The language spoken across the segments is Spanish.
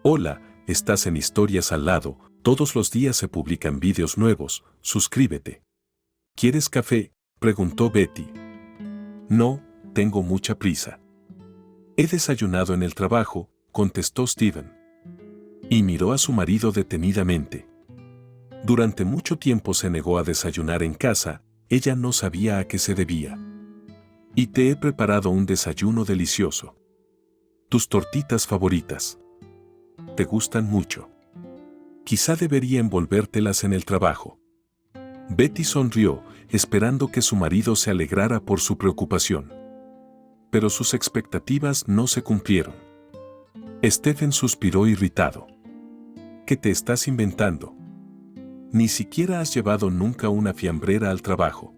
Hola, estás en Historias al lado, todos los días se publican vídeos nuevos, suscríbete. ¿Quieres café?, preguntó Betty. No, tengo mucha prisa. He desayunado en el trabajo, contestó Steven. Y miró a su marido detenidamente. Durante mucho tiempo se negó a desayunar en casa, ella no sabía a qué se debía. Y te he preparado un desayuno delicioso. Tus tortitas favoritas. Te gustan mucho. Quizá debería envolvértelas en el trabajo. Betty sonrió, esperando que su marido se alegrara por su preocupación. Pero sus expectativas no se cumplieron. Stephen suspiró irritado. ¿Qué te estás inventando? Ni siquiera has llevado nunca una fiambrera al trabajo.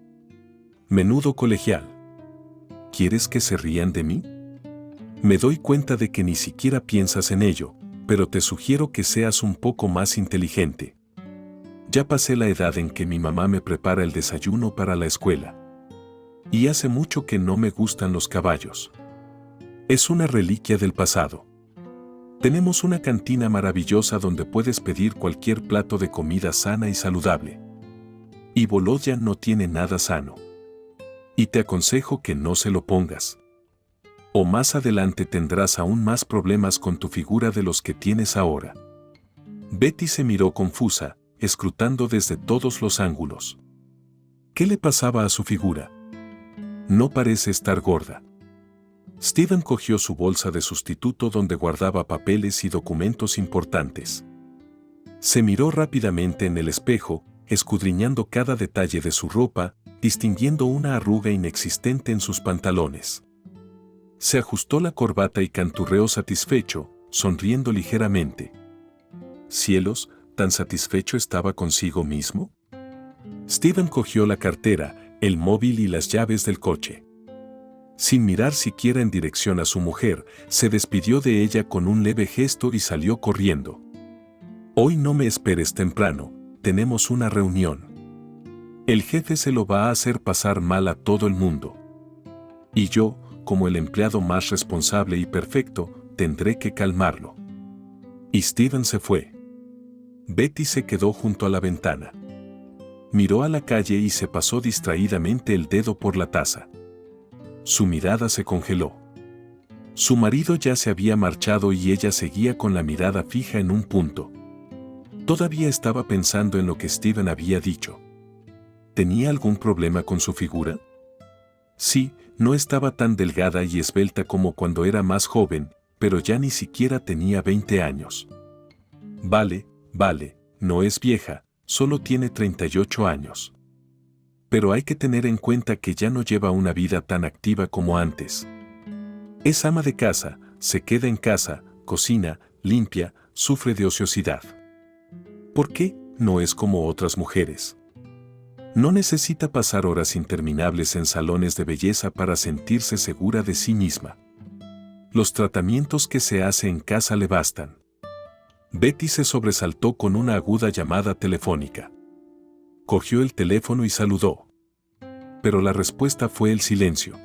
Menudo colegial. ¿Quieres que se rían de mí? Me doy cuenta de que ni siquiera piensas en ello, pero te sugiero que seas un poco más inteligente. Ya pasé la edad en que mi mamá me prepara el desayuno para la escuela. Y hace mucho que no me gustan los caballos. Es una reliquia del pasado. Tenemos una cantina maravillosa donde puedes pedir cualquier plato de comida sana y saludable. Y Volodya no tiene nada sano. Y te aconsejo que no se lo pongas. O más adelante tendrás aún más problemas con tu figura de los que tienes ahora. Betty se miró confusa, escrutando desde todos los ángulos. ¿Qué le pasaba a su figura? No parece estar gorda. Steven cogió su bolsa de sustituto donde guardaba papeles y documentos importantes. Se miró rápidamente en el espejo, escudriñando cada detalle de su ropa, distinguiendo una arruga inexistente en sus pantalones. Se ajustó la corbata y canturreó satisfecho, sonriendo ligeramente. Cielos, ¿tan satisfecho estaba consigo mismo? Steven cogió la cartera, el móvil y las llaves del coche. Sin mirar siquiera en dirección a su mujer, se despidió de ella con un leve gesto y salió corriendo. Hoy no me esperes temprano, tenemos una reunión. El jefe se lo va a hacer pasar mal a todo el mundo. Y yo, como el empleado más responsable y perfecto, tendré que calmarlo. Y Steven se fue. Betty se quedó junto a la ventana. Miró a la calle y se pasó distraídamente el dedo por la taza. Su mirada se congeló. Su marido ya se había marchado y ella seguía con la mirada fija en un punto. Todavía estaba pensando en lo que Steven había dicho. ¿Tenía algún problema con su figura? Sí, no estaba tan delgada y esbelta como cuando era más joven, pero ya ni siquiera tenía 20 años. Vale, no es vieja, solo tiene 38 años. Pero hay que tener en cuenta que ya no lleva una vida tan activa como antes. Es ama de casa, se queda en casa, cocina, limpia, sufre de ociosidad. ¿Por qué? No es como otras mujeres. No necesita pasar horas interminables en salones de belleza para sentirse segura de sí misma. Los tratamientos que se hace en casa le bastan. Betty se sobresaltó con una aguda llamada telefónica. Cogió el teléfono y saludó. Pero la respuesta fue el silencio.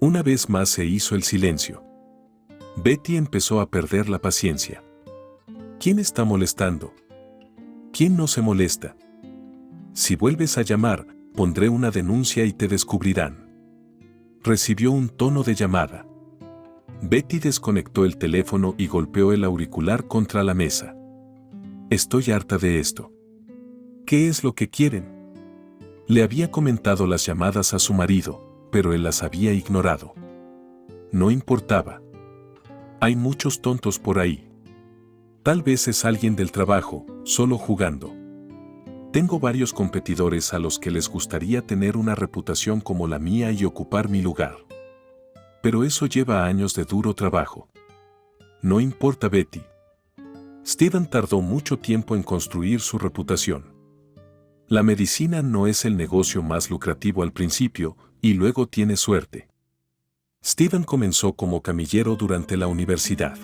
Una vez más se hizo el silencio. Betty empezó a perder la paciencia. ¿Quién está molestando? ¿Quién no se molesta? Si vuelves a llamar, pondré una denuncia y te descubrirán. Recibió un tono de llamada. Betty desconectó el teléfono y golpeó el auricular contra la mesa. Estoy harta de esto. ¿Qué es lo que quieren? Le había comentado las llamadas a su marido, pero él las había ignorado. No importaba. Hay muchos tontos por ahí. Tal vez es alguien del trabajo, solo jugando. Tengo varios competidores a los que les gustaría tener una reputación como la mía y ocupar mi lugar. Pero eso lleva años de duro trabajo. No importa, Betty. Steven tardó mucho tiempo en construir su reputación. La medicina no es el negocio más lucrativo al principio, y luego tiene suerte. Steven comenzó como camillero durante la universidad.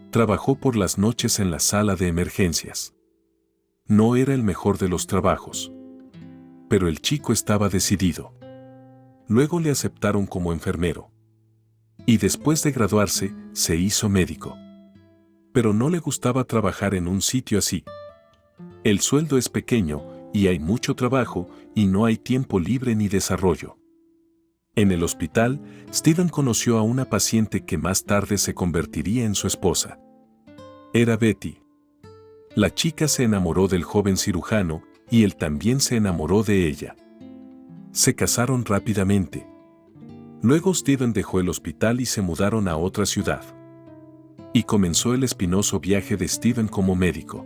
Trabajó por las noches en la sala de emergencias. No era el mejor de los trabajos. Pero el chico estaba decidido. Luego le aceptaron como enfermero. Y después de graduarse, se hizo médico. Pero no le gustaba trabajar en un sitio así. El sueldo es pequeño, y hay mucho trabajo, y no hay tiempo libre ni desarrollo. En el hospital, Steven conoció a una paciente que más tarde se convertiría en su esposa. Era Betty. La chica se enamoró del joven cirujano, y él también se enamoró de ella. Se casaron rápidamente. Luego Steven dejó el hospital y se mudaron a otra ciudad. Y comenzó el espinoso viaje de Steven como médico.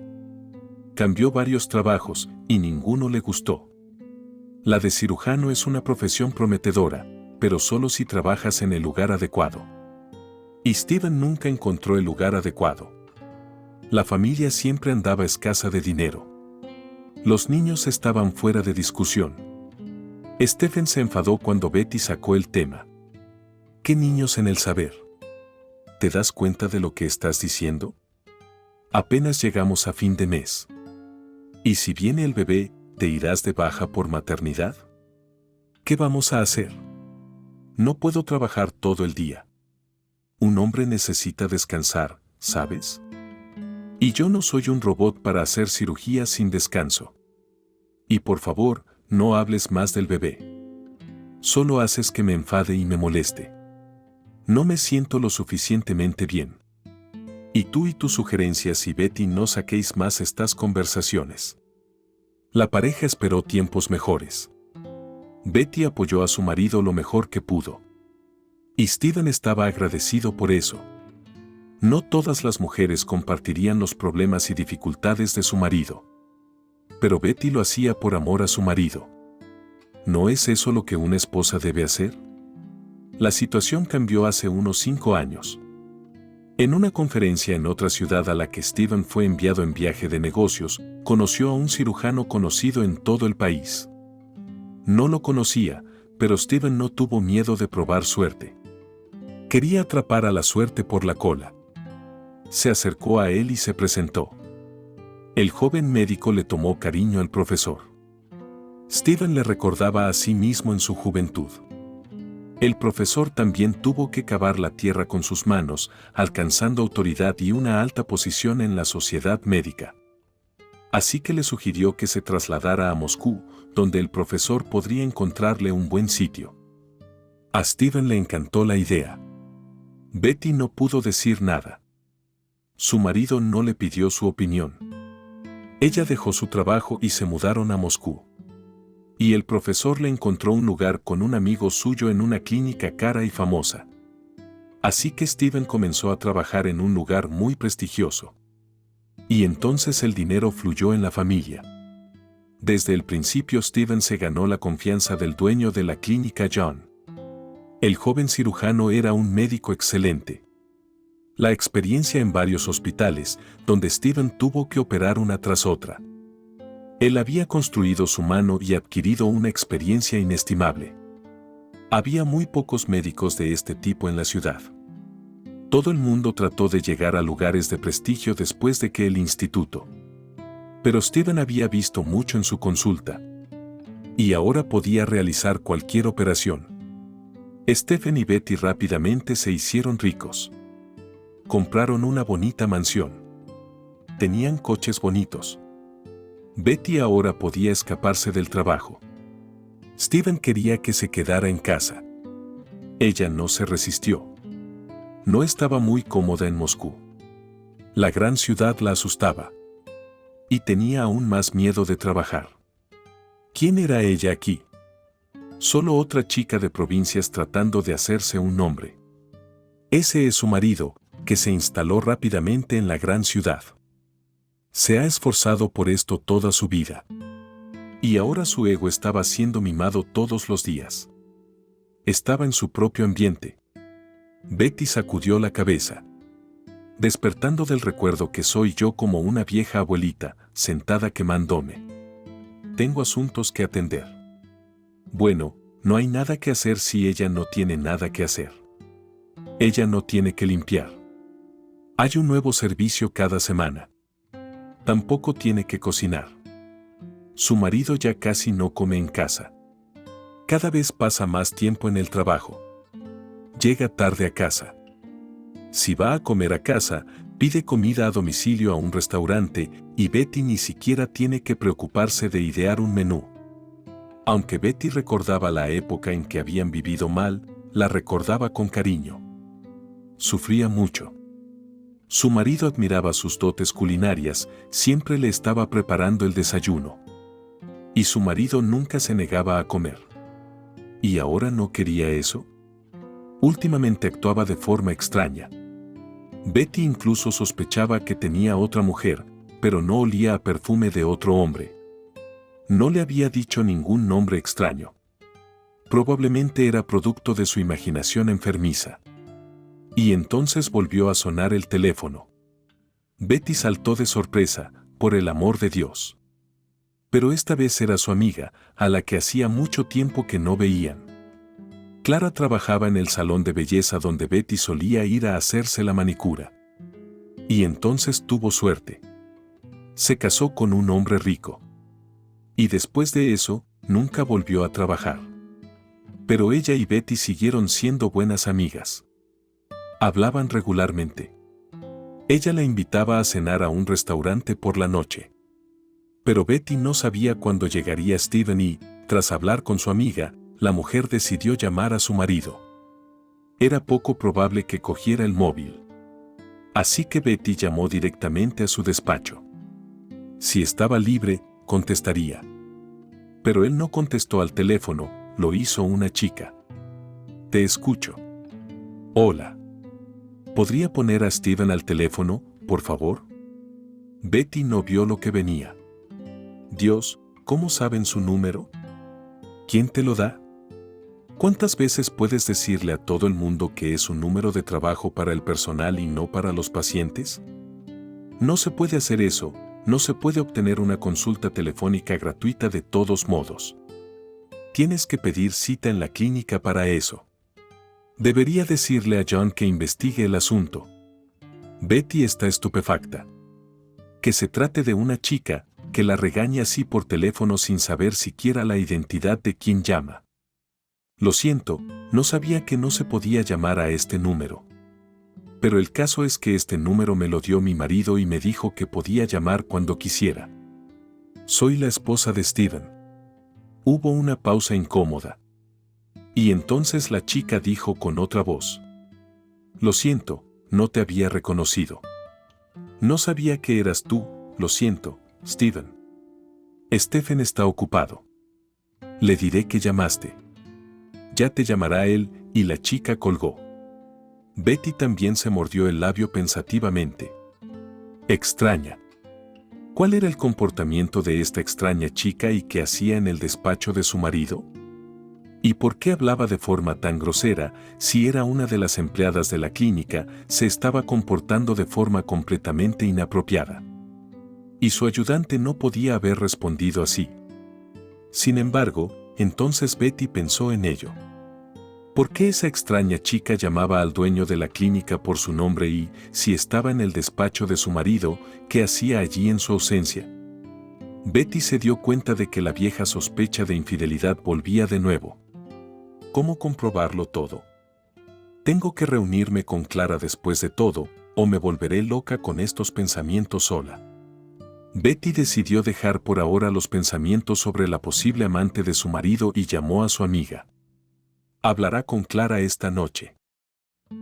Cambió varios trabajos, y ninguno le gustó. La de cirujano es una profesión prometedora, pero solo si trabajas en el lugar adecuado. Y Steven nunca encontró el lugar adecuado. La familia siempre andaba escasa de dinero. Los niños estaban fuera de discusión. Stephen se enfadó cuando Betty sacó el tema. ¿Qué niños en el saber? ¿Te das cuenta de lo que estás diciendo? Apenas llegamos a fin de mes. ¿Y si viene el bebé, te irás de baja por maternidad? ¿Qué vamos a hacer? No puedo trabajar todo el día. Un hombre necesita descansar, ¿sabes? Y yo no soy un robot para hacer cirugía sin descanso. Y por favor, no hables más del bebé. Solo haces que me enfade y me moleste. No me siento lo suficientemente bien. Y tú y tus sugerencias y Betty no saquéis más estas conversaciones. La pareja esperó tiempos mejores. Betty apoyó a su marido lo mejor que pudo. Y Steven estaba agradecido por eso. No todas las mujeres compartirían los problemas y dificultades de su marido. Pero Betty lo hacía por amor a su marido. ¿No es eso lo que una esposa debe hacer? La situación cambió hace unos 5 años. En una conferencia en otra ciudad a la que Steven fue enviado en viaje de negocios, conoció a un cirujano conocido en todo el país. No lo conocía, pero Steven no tuvo miedo de probar suerte. Quería atrapar a la suerte por la cola. Se acercó a él y se presentó. El joven médico le tomó cariño al profesor. Steven le recordaba a sí mismo en su juventud. El profesor también tuvo que cavar la tierra con sus manos, alcanzando autoridad y una alta posición en la sociedad médica. Así que le sugirió que se trasladara a Moscú, donde el profesor podría encontrarle un buen sitio. A Steven le encantó la idea. Betty no pudo decir nada. Su marido no le pidió su opinión. Ella dejó su trabajo y se mudaron a Moscú. Y el profesor le encontró un lugar con un amigo suyo en una clínica cara y famosa. Así que Steven comenzó a trabajar en un lugar muy prestigioso. Y entonces el dinero fluyó en la familia. Desde el principio Steven se ganó la confianza del dueño de la clínica John. El joven cirujano era un médico excelente. La experiencia en varios hospitales, donde Steven tuvo que operar una tras otra. Él había construido su mano y adquirido una experiencia inestimable. Había muy pocos médicos de este tipo en la ciudad. Todo el mundo trató de llegar a lugares de prestigio después de que el instituto. Pero Steven había visto mucho en su consulta. Y ahora podía realizar cualquier operación. Stephen y Betty rápidamente se hicieron ricos. Compraron una bonita mansión. Tenían coches bonitos. Betty ahora podía escaparse del trabajo. Steven quería que se quedara en casa. Ella no se resistió. No estaba muy cómoda en Moscú. La gran ciudad la asustaba. Y tenía aún más miedo de trabajar. ¿Quién era ella aquí? Solo otra chica de provincias tratando de hacerse un nombre. Ese es su marido, que se instaló rápidamente en la gran ciudad. Se ha esforzado por esto toda su vida. Y ahora su ego estaba siendo mimado todos los días. Estaba en su propio ambiente. Betty sacudió la cabeza. Despertando del recuerdo que soy yo como una vieja abuelita, sentada quemándome. Tengo asuntos que atender. Bueno, no hay nada que hacer si ella no tiene nada que hacer. Ella no tiene que limpiar. Hay un nuevo servicio cada semana. Tampoco tiene que cocinar. Su marido ya casi no come en casa. Cada vez pasa más tiempo en el trabajo. Llega tarde a casa. Si va a comer a casa, Pide comida a domicilio a un restaurante y Betty ni siquiera tiene que preocuparse de idear un menú. Aunque Betty recordaba la época en que habían vivido mal, la recordaba con cariño. Sufría mucho. Su marido admiraba sus dotes culinarias, siempre le estaba preparando el desayuno. Y su marido nunca se negaba a comer. ¿Y ahora no quería eso? Últimamente actuaba de forma extraña. Betty incluso sospechaba que tenía otra mujer, pero no olía a perfume de otro hombre. No le había dicho ningún nombre extraño. Probablemente era producto de su imaginación enfermiza. Y entonces volvió a sonar el teléfono. Betty saltó de sorpresa, por el amor de Dios. Pero esta vez era su amiga, a la que hacía mucho tiempo que no veían. Clara trabajaba en el salón de belleza donde Betty solía ir a hacerse la manicura. Y entonces tuvo suerte. Se casó con un hombre rico. Y después de eso, nunca volvió a trabajar. Pero ella y Betty siguieron siendo buenas amigas. Hablaban regularmente. Ella la invitaba a cenar a un restaurante por la noche. Pero Betty no sabía cuándo llegaría Steven y, tras hablar con su amiga, la mujer decidió llamar a su marido. Era poco probable que cogiera el móvil. Así que Betty llamó directamente a su despacho. Si estaba libre, contestaría. Pero él no contestó al teléfono, lo hizo una chica. Te escucho. Hola. ¿Podría poner a Steven al teléfono, por favor? Betty no vio lo que venía. Dios, ¿cómo saben su número? ¿Quién te lo da? ¿Cuántas veces puedes decirle a todo el mundo que es un número de trabajo para el personal y no para los pacientes? No se puede hacer eso, no se puede obtener una consulta telefónica gratuita de todos modos. Tienes que pedir cita en la clínica para eso. Debería decirle a John que investigue el asunto. Betty está estupefacta. Que se trate de una chica, que la regañe así por teléfono sin saber siquiera la identidad de quien llama. Lo siento, no sabía que no se podía llamar a este número. Pero el caso es que este número me lo dio mi marido y me dijo que podía llamar cuando quisiera. Soy la esposa de Steven. Hubo una pausa incómoda. Y entonces la chica dijo con otra voz. Lo siento, no te había reconocido. No sabía que eras tú, lo siento, Steven. Stephen está ocupado. Le diré que llamaste. Ya te llamará él, y la chica colgó. Betty también se mordió el labio pensativamente. Extraña. ¿Cuál era el comportamiento de esta extraña chica y qué hacía en el despacho de su marido? ¿Y por qué hablaba de forma tan grosera si era una de las empleadas de la clínica, se estaba comportando de forma completamente inapropiada? Y su ayudante no podía haber respondido así. Sin embargo, entonces Betty pensó en ello. ¿Por qué esa extraña chica llamaba al dueño de la clínica por su nombre y, si estaba en el despacho de su marido, qué hacía allí en su ausencia? Betty se dio cuenta de que la vieja sospecha de infidelidad volvía de nuevo. ¿Cómo comprobarlo todo? Tengo que reunirme con Clara después de todo, o me volveré loca con estos pensamientos sola. Betty decidió dejar por ahora los pensamientos sobre la posible amante de su marido y llamó a su amiga. Hablará con Clara esta noche.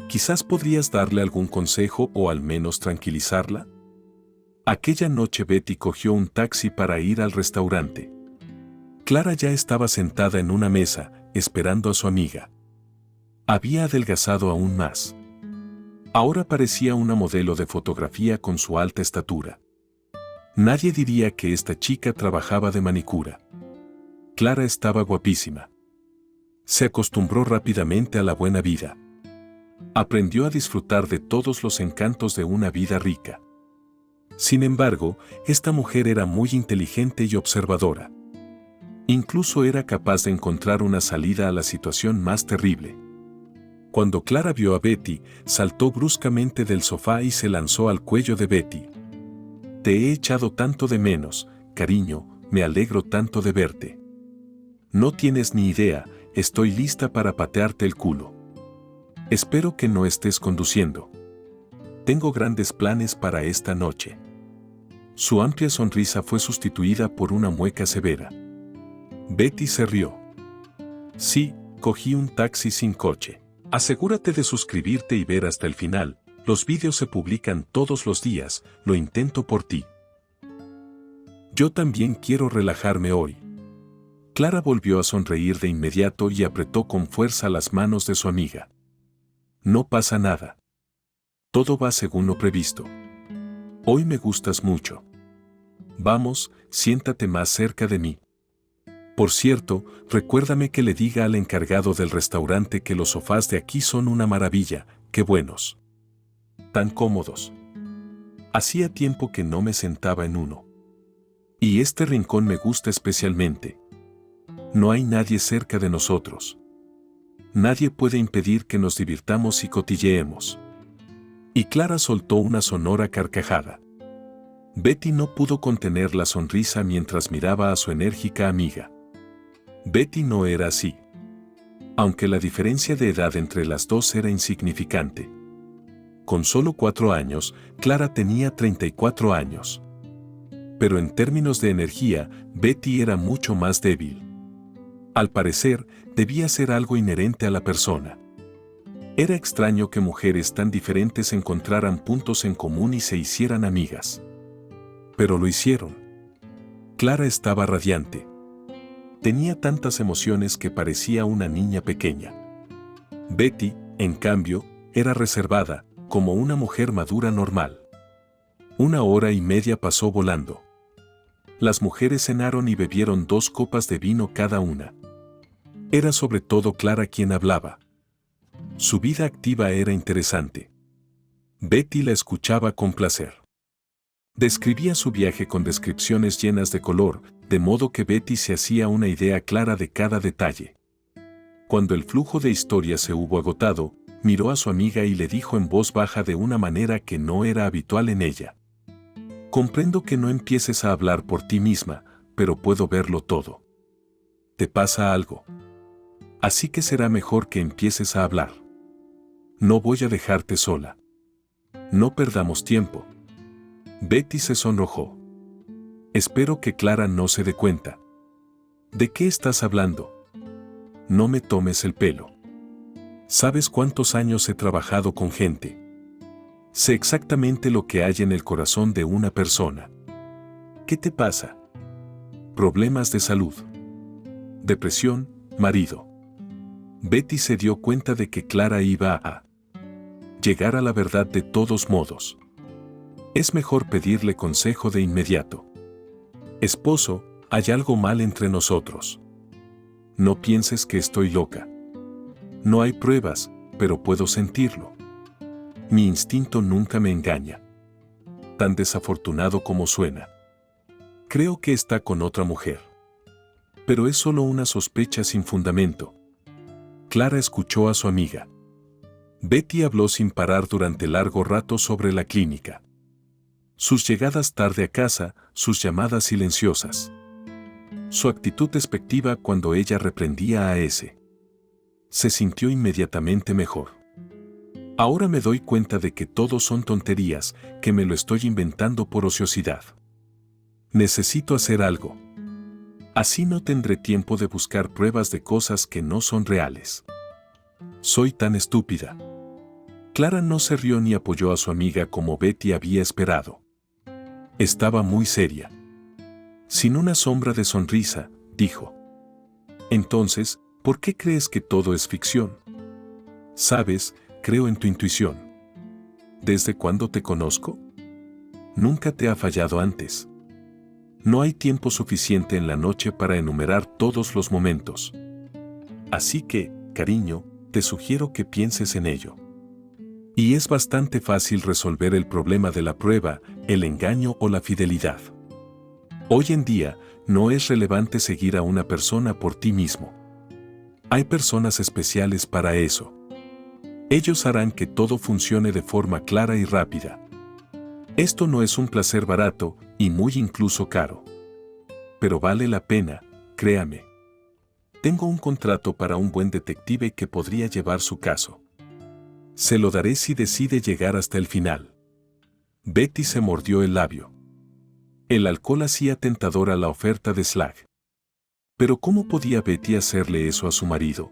Quizás podrías darle algún consejo o al menos tranquilizarla. Aquella noche Betty cogió un taxi para ir al restaurante. Clara ya estaba sentada en una mesa, esperando a su amiga. Había adelgazado aún más. Ahora parecía una modelo de fotografía con su alta estatura. Nadie diría que esta chica trabajaba de manicura. Clara estaba guapísima. Se acostumbró rápidamente a la buena vida. Aprendió a disfrutar de todos los encantos de una vida rica. Sin embargo, esta mujer era muy inteligente y observadora. Incluso era capaz de encontrar una salida a la situación más terrible. Cuando Clara vio a Betty, saltó bruscamente del sofá y se lanzó al cuello de Betty. Te he echado tanto de menos, cariño, me alegro tanto de verte. No tienes ni idea, estoy lista para patearte el culo. Espero que no estés conduciendo. Tengo grandes planes para esta noche. Su amplia sonrisa fue sustituida por una mueca severa. Betty se rió. Sí, cogí un taxi sin coche. Asegúrate de suscribirte y ver hasta el final. Los vídeos se publican todos los días, lo intento por ti. Yo también quiero relajarme hoy. Clara volvió a sonreír de inmediato y apretó con fuerza las manos de su amiga. No pasa nada. Todo va según lo previsto. Hoy me gustas mucho. Vamos, siéntate más cerca de mí. Por cierto, recuérdame que le diga al encargado del restaurante que los sofás de aquí son una maravilla, qué buenos. Tan cómodos. Hacía tiempo que no me sentaba en uno. Y este rincón me gusta especialmente. No hay nadie cerca de nosotros. Nadie puede impedir que nos divirtamos y cotilleemos. Y Clara soltó una sonora carcajada. Betty no pudo contener la sonrisa mientras miraba a su enérgica amiga. Betty no era así. Aunque la diferencia de edad entre las dos era insignificante. Con solo 4 años, Clara tenía 34 años. Pero en términos de energía, Betty era mucho más débil. Al parecer, debía ser algo inherente a la persona. Era extraño que mujeres tan diferentes encontraran puntos en común y se hicieran amigas. Pero lo hicieron. Clara estaba radiante. Tenía tantas emociones que parecía una niña pequeña. Betty, en cambio, era reservada, como una mujer madura normal. 1 hora y media pasó volando. Las mujeres cenaron y bebieron 2 copas de vino cada una. Era sobre todo Clara quien hablaba. Su vida activa era interesante. Betty la escuchaba con placer. Describía su viaje con descripciones llenas de color, de modo que Betty se hacía una idea clara de cada detalle. Cuando el flujo de historias se hubo agotado, miró a su amiga y le dijo en voz baja de una manera que no era habitual en ella. Comprendo que no empieces a hablar por ti misma, pero puedo verlo todo. Te pasa algo. Así que será mejor que empieces a hablar. No voy a dejarte sola. No perdamos tiempo. Betty se sonrojó. Espero que Clara no se dé cuenta. ¿De qué estás hablando? No me tomes el pelo. ¿Sabes cuántos años he trabajado con gente? Sé exactamente lo que hay en el corazón de una persona. ¿Qué te pasa? Problemas de salud. Depresión, marido. Betty se dio cuenta de que Clara iba a llegar a la verdad de todos modos. Es mejor pedirle consejo de inmediato. Esposo, hay algo mal entre nosotros. No pienses que estoy loca. No hay pruebas, pero puedo sentirlo. Mi instinto nunca me engaña. Tan desafortunado como suena. Creo que está con otra mujer. Pero es solo una sospecha sin fundamento. Clara escuchó a su amiga. Betty habló sin parar durante largo rato sobre la clínica. Sus llegadas tarde a casa, sus llamadas silenciosas. Su actitud despectiva cuando ella reprendía a ese. Se sintió inmediatamente mejor. Ahora me doy cuenta de que todo son tonterías, que me lo estoy inventando por ociosidad. Necesito hacer algo. Así no tendré tiempo de buscar pruebas de cosas que no son reales. Soy tan estúpida. Clara no se rió ni apoyó a su amiga como Betty había esperado. Estaba muy seria. Sin una sombra de sonrisa, dijo. Entonces, ¿por qué crees que todo es ficción? Sabes, creo en tu intuición. ¿Desde cuándo te conozco? Nunca te ha fallado antes. No hay tiempo suficiente en la noche para enumerar todos los momentos. Así que, cariño, te sugiero que pienses en ello. Y es bastante fácil resolver el problema de la prueba, el engaño o la fidelidad. Hoy en día, no es relevante seguir a una persona por ti mismo. Hay personas especiales para eso. Ellos harán que todo funcione de forma clara y rápida. Esto no es un placer barato, y muy incluso caro. Pero vale la pena, créame. Tengo un contrato para un buen detective que podría llevar su caso. Se lo daré si decide llegar hasta el final. Betty se mordió el labio. El alcohol hacía tentadora la oferta de Slag. Pero ¿cómo podía Betty hacerle eso a su marido?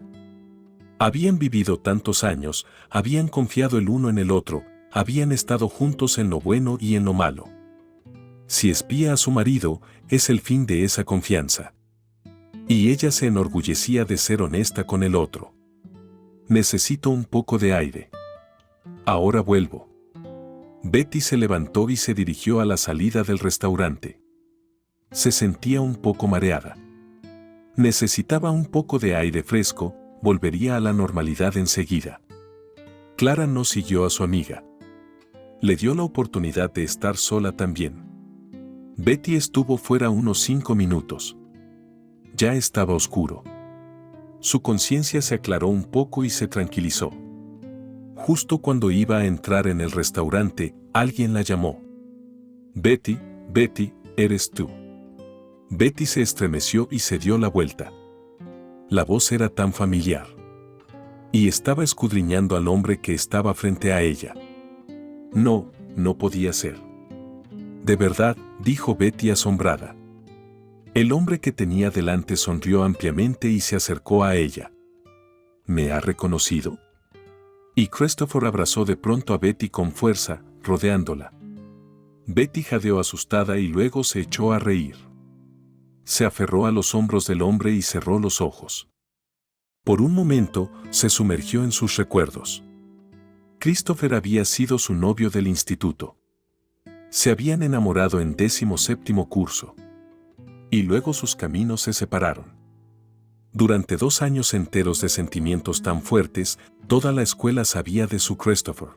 Habían vivido tantos años, habían confiado el uno en el otro, habían estado juntos en lo bueno y en lo malo. Si espía a su marido, es el fin de esa confianza. Y ella se enorgullecía de ser honesta con el otro. Necesito un poco de aire. Ahora vuelvo. Betty se levantó y se dirigió a la salida del restaurante. Se sentía un poco mareada. Necesitaba un poco de aire fresco, volvería a la normalidad enseguida. Clara no siguió a su amiga. Le dio la oportunidad de estar sola también. Betty estuvo fuera unos 5 minutos. Ya estaba oscuro. Su conciencia se aclaró un poco y se tranquilizó. Justo cuando iba a entrar en el restaurante, alguien la llamó. Betty, Betty, ¿eres tú? Betty se estremeció y se dio la vuelta. La voz era tan familiar. Y estaba escudriñando al hombre que estaba frente a ella. No, no podía ser. De verdad, dijo Betty asombrada. El hombre que tenía delante sonrió ampliamente y se acercó a ella. ¿Me ha reconocido? Y Christopher abrazó de pronto a Betty con fuerza, rodeándola. Betty jadeó asustada y luego se echó a reír. Se aferró a los hombros del hombre y cerró los ojos. Por un momento, se sumergió en sus recuerdos. Christopher había sido su novio del instituto. Se habían enamorado en 17º curso. Y luego sus caminos se separaron. Durante 2 años enteros de sentimientos tan fuertes, toda la escuela sabía de su Christopher.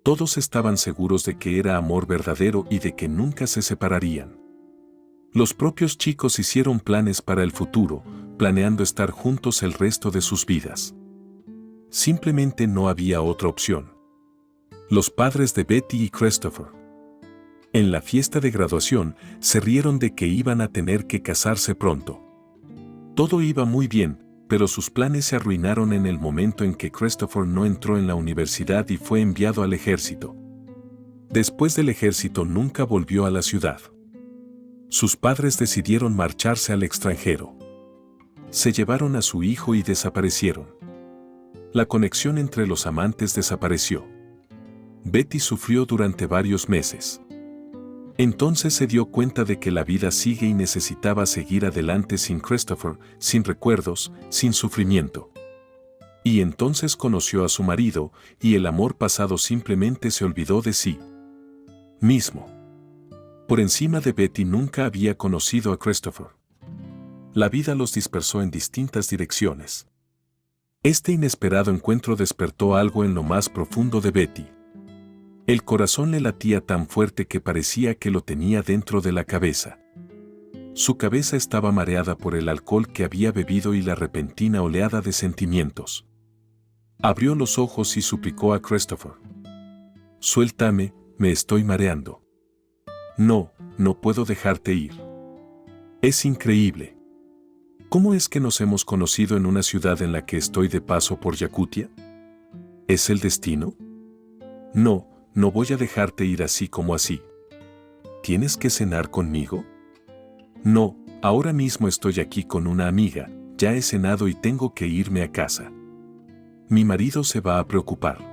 Todos estaban seguros de que era amor verdadero y de que nunca se separarían. Los propios chicos hicieron planes para el futuro, planeando estar juntos el resto de sus vidas. Simplemente no había otra opción. Los padres de Betty y Christopher. En la fiesta de graduación, se rieron de que iban a tener que casarse pronto. Todo iba muy bien, pero sus planes se arruinaron en el momento en que Christopher no entró en la universidad y fue enviado al ejército. Después del ejército nunca volvió a la ciudad. Sus padres decidieron marcharse al extranjero. Se llevaron a su hijo y desaparecieron. La conexión entre los amantes desapareció. Betty sufrió durante varios meses. Entonces se dio cuenta de que la vida sigue y necesitaba seguir adelante sin Christopher, sin recuerdos, sin sufrimiento. Y entonces conoció a su marido, y el amor pasado simplemente se olvidó de sí mismo. Por encima de Betty nunca había conocido a Christopher. La vida los dispersó en distintas direcciones. Este inesperado encuentro despertó algo en lo más profundo de Betty. El corazón le latía tan fuerte que parecía que lo tenía dentro de la cabeza. Su cabeza estaba mareada por el alcohol que había bebido y la repentina oleada de sentimientos. Abrió los ojos y suplicó a Christopher. Suéltame, me estoy mareando. No, no puedo dejarte ir. Es increíble. ¿Cómo es que nos hemos conocido en una ciudad en la que estoy de paso por Yakutia? ¿Es el destino? No, no voy a dejarte ir así como así. ¿Tienes que cenar conmigo? No, ahora mismo estoy aquí con una amiga, ya he cenado y tengo que irme a casa. Mi marido se va a preocupar.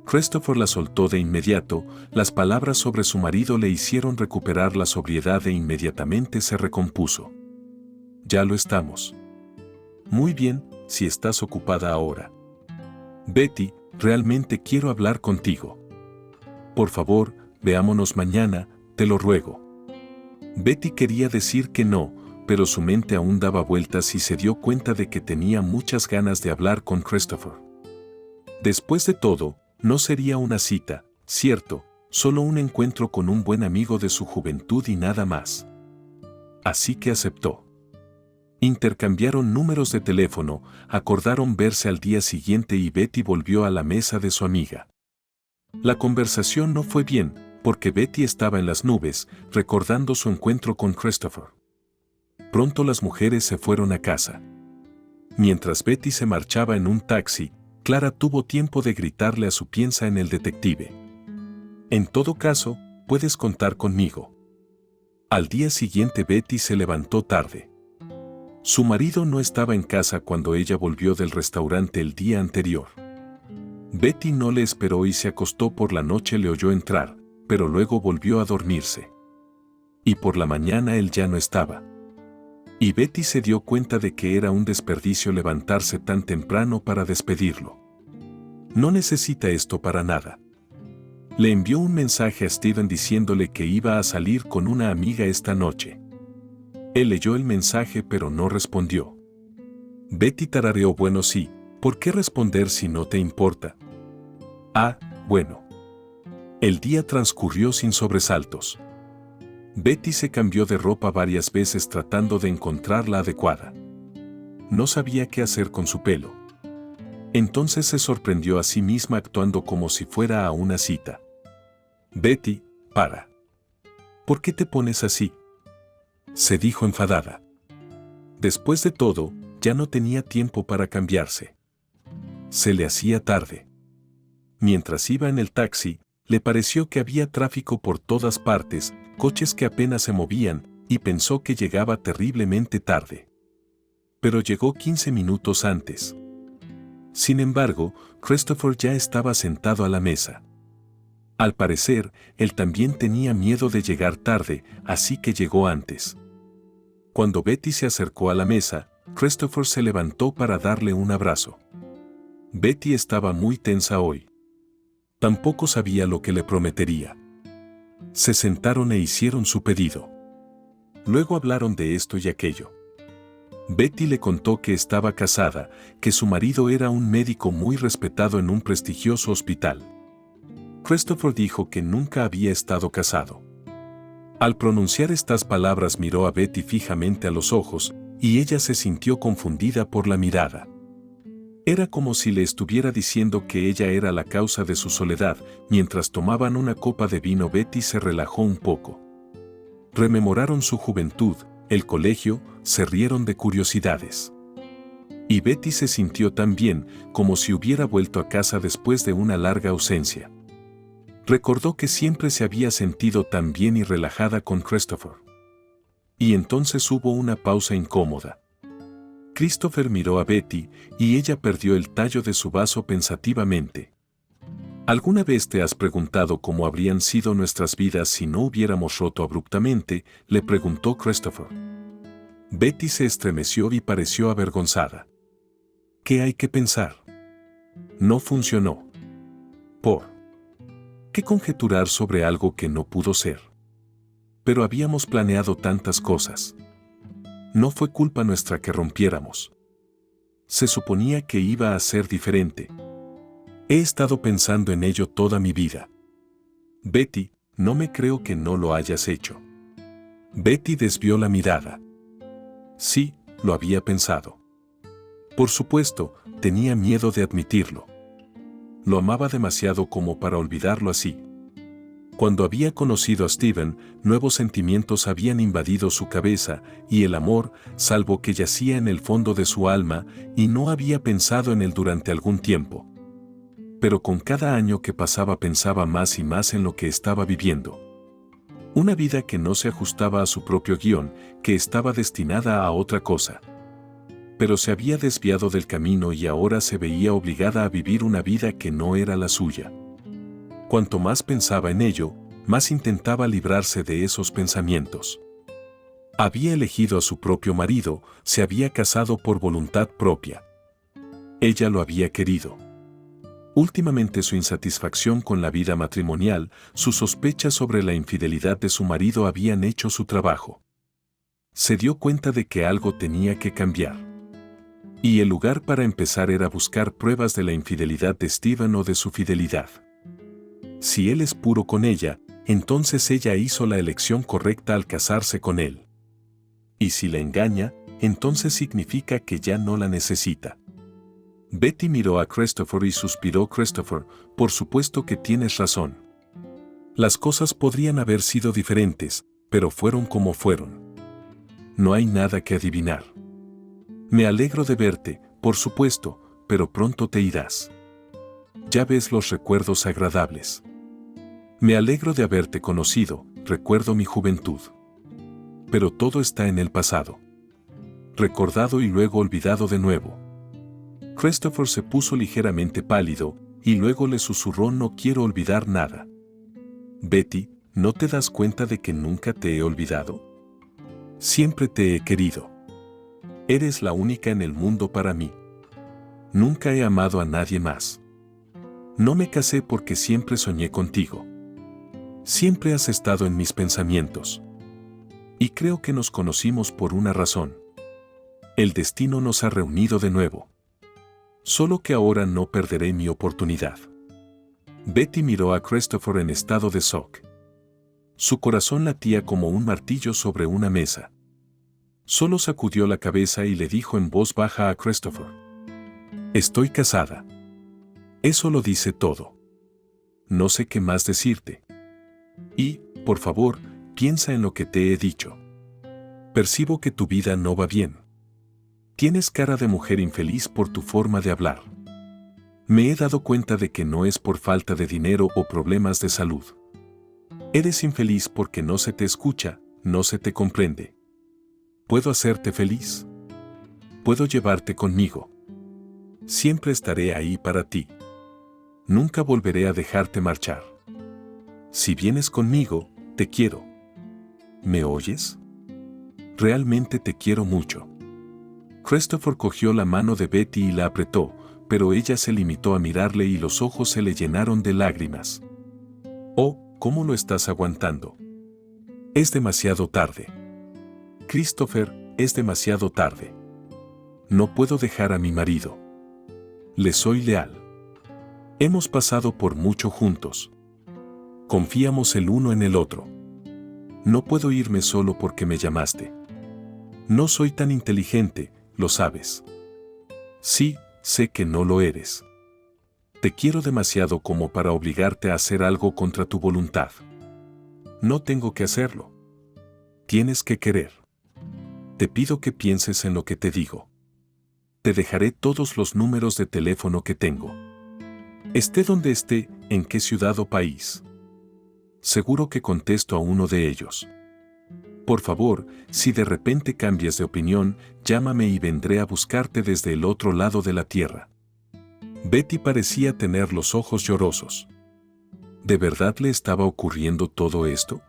Christopher la soltó de inmediato, las palabras sobre su marido le hicieron recuperar la sobriedad e inmediatamente se recompuso. Ya lo estamos. Muy bien, si estás ocupada ahora. Betty, realmente quiero hablar contigo. Por favor, veámonos mañana, te lo ruego. Betty quería decir que no, pero su mente aún daba vueltas y se dio cuenta de que tenía muchas ganas de hablar con Christopher. Después de todo, no sería una cita, cierto, solo un encuentro con un buen amigo de su juventud y nada más. Así que aceptó. Intercambiaron números de teléfono, acordaron verse al día siguiente y Betty volvió a la mesa de su amiga. La conversación no fue bien, porque Betty estaba en las nubes, recordando su encuentro con Christopher. Pronto las mujeres se fueron a casa. Mientras Betty se marchaba en un taxi, Clara tuvo tiempo de gritarle a su piensa en el detective. En todo caso, puedes contar conmigo. Al día siguiente Betty se levantó tarde. Su marido no estaba en casa cuando ella volvió del restaurante el día anterior. Betty no le esperó y se acostó por la noche. Le oyó entrar, pero luego volvió a dormirse. Y por la mañana él ya no estaba. Y Betty se dio cuenta de que era un desperdicio levantarse tan temprano para despedirlo. No necesita esto para nada. Le envió un mensaje a Steven diciéndole que iba a salir con una amiga esta noche. Él leyó el mensaje pero no respondió. Betty tarareó: bueno, sí, ¿por qué responder si no te importa? Ah, bueno. El día transcurrió sin sobresaltos. Betty se cambió de ropa varias veces tratando de encontrar la adecuada. No sabía qué hacer con su pelo. Entonces se sorprendió a sí misma actuando como si fuera a una cita. Betty, para. ¿Por qué te pones así?, se dijo enfadada. Después de todo, ya no tenía tiempo para cambiarse. Se le hacía tarde. Mientras iba en el taxi, le pareció que había tráfico por todas partes, coches que apenas se movían, y pensó que llegaba terriblemente tarde. Pero llegó 15 minutos antes. Sin embargo, Christopher ya estaba sentado a la mesa. Al parecer, él también tenía miedo de llegar tarde, así que llegó antes. Cuando Betty se acercó a la mesa, Christopher se levantó para darle un abrazo. Betty estaba muy tensa hoy. Tampoco sabía lo que le prometería. Se sentaron e hicieron su pedido. Luego hablaron de esto y aquello. Betty le contó que estaba casada, que su marido era un médico muy respetado en un prestigioso hospital. Christopher dijo que nunca había estado casado. Al pronunciar estas palabras miró a Betty fijamente a los ojos, y ella se sintió confundida por la mirada. Era como si le estuviera diciendo que ella era la causa de su soledad. Mientras tomaban una copa de vino, Betty se relajó un poco. Rememoraron su juventud, el colegio, se rieron de curiosidades. Y Betty se sintió tan bien, como si hubiera vuelto a casa después de una larga ausencia. Recordó que siempre se había sentido tan bien y relajada con Christopher. Y entonces hubo una pausa incómoda. Christopher miró a Betty, y ella perdió el tallo de su vaso pensativamente. ¿Alguna vez te has preguntado cómo habrían sido nuestras vidas si no hubiéramos roto abruptamente?, le preguntó Christopher. Betty se estremeció y pareció avergonzada. ¿Qué hay que pensar? No funcionó. ¿Por qué conjeturar sobre algo que no pudo ser? Pero habíamos planeado tantas cosas. No fue culpa nuestra que rompiéramos. Se suponía que iba a ser diferente. He estado pensando en ello toda mi vida. Betty, no me creo que no lo hayas hecho. Betty desvió la mirada. Sí, lo había pensado. Por supuesto, tenía miedo de admitirlo. Lo amaba demasiado como para olvidarlo así. Cuando había conocido a Steven, nuevos sentimientos habían invadido su cabeza, y el amor, salvo que yacía en el fondo de su alma, y no había pensado en él durante algún tiempo. Pero con cada año que pasaba pensaba más y más en lo que estaba viviendo. Una vida que no se ajustaba a su propio guión, que estaba destinada a otra cosa. Pero se había desviado del camino y ahora se veía obligada a vivir una vida que no era la suya. Cuanto más pensaba en ello, más intentaba librarse de esos pensamientos. Había elegido a su propio marido, se había casado por voluntad propia. Ella lo había querido. Últimamente su insatisfacción con la vida matrimonial, sus sospechas sobre la infidelidad de su marido habían hecho su trabajo. Se dio cuenta de que algo tenía que cambiar. Y el lugar para empezar era buscar pruebas de la infidelidad de Steven o de su fidelidad. Si él es puro con ella, entonces ella hizo la elección correcta al casarse con él. Y si la engaña, entonces significa que ya no la necesita. Betty miró a Christopher y suspiró. Christopher, por supuesto que tienes razón. Las cosas podrían haber sido diferentes, pero fueron como fueron. No hay nada que adivinar. Me alegro de verte, por supuesto, pero pronto te irás. Ya ves los recuerdos agradables. Me alegro de haberte conocido, recuerdo mi juventud. Pero todo está en el pasado. Recordado y luego olvidado de nuevo. Christopher se puso ligeramente pálido, y luego le susurró: no quiero olvidar nada. Betty, ¿no te das cuenta de que nunca te he olvidado? Siempre te he querido. Eres la única en el mundo para mí. Nunca he amado a nadie más. No me casé porque siempre soñé contigo. Siempre has estado en mis pensamientos. Y creo que nos conocimos por una razón. El destino nos ha reunido de nuevo. Solo que ahora no perderé mi oportunidad. Betty miró a Christopher en estado de shock. Su corazón latía como un martillo sobre una mesa. Solo sacudió la cabeza y le dijo en voz baja a Christopher: estoy casada. Eso lo dice todo. No sé qué más decirte. Y, por favor, piensa en lo que te he dicho. Percibo que tu vida no va bien. Tienes cara de mujer infeliz por tu forma de hablar. Me he dado cuenta de que no es por falta de dinero o problemas de salud. Eres infeliz porque no se te escucha, no se te comprende. ¿Puedo hacerte feliz? Puedo llevarte conmigo. Siempre estaré ahí para ti. Nunca volveré a dejarte marchar. Si vienes conmigo, te quiero. ¿Me oyes? Realmente te quiero mucho. Christopher cogió la mano de Betty y la apretó, pero ella se limitó a mirarle y los ojos se le llenaron de lágrimas. Oh, ¿cómo lo estás aguantando? Es demasiado tarde. Christopher, es demasiado tarde. No puedo dejar a mi marido. Le soy leal. Hemos pasado por mucho juntos. Confiamos el uno en el otro. No puedo irme solo porque me llamaste. No soy tan inteligente, lo sabes. Sí, sé que no lo eres. Te quiero demasiado como para obligarte a hacer algo contra tu voluntad. No tengo que hacerlo. Tienes que querer. Te pido que pienses en lo que te digo. Te dejaré todos los números de teléfono que tengo. Esté donde esté, en qué ciudad o país. Seguro que contesto a uno de ellos. Por favor, si de repente cambias de opinión, llámame y vendré a buscarte desde el otro lado de la tierra. Betty parecía tener los ojos llorosos. ¿De verdad le estaba ocurriendo todo esto?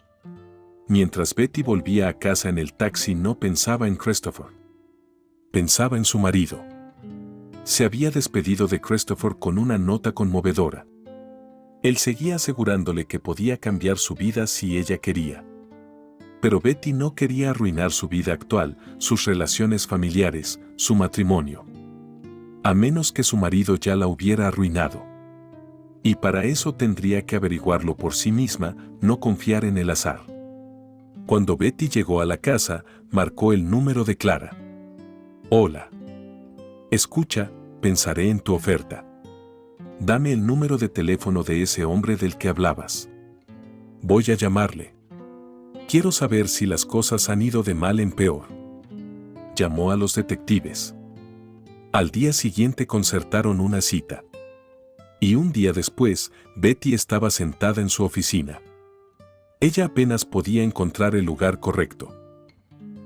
Mientras Betty volvía a casa en el taxi, no pensaba en Christopher. Pensaba en su marido. Se había despedido de Christopher con una nota conmovedora. Él seguía asegurándole que podía cambiar su vida si ella quería. Pero Betty no quería arruinar su vida actual, sus relaciones familiares, su matrimonio. A menos que su marido ya la hubiera arruinado. Y para eso tendría que averiguarlo por sí misma, no confiar en el azar. Cuando Betty llegó a la casa, marcó el número de Clara. Hola. Escucha, pensaré en tu oferta. Dame el número de teléfono de ese hombre del que hablabas. Voy a llamarle. Quiero saber si las cosas han ido de mal en peor. Llamó a los detectives. Al día siguiente concertaron una cita. Y un día después, Betty estaba sentada en su oficina. Ella apenas podía encontrar el lugar correcto.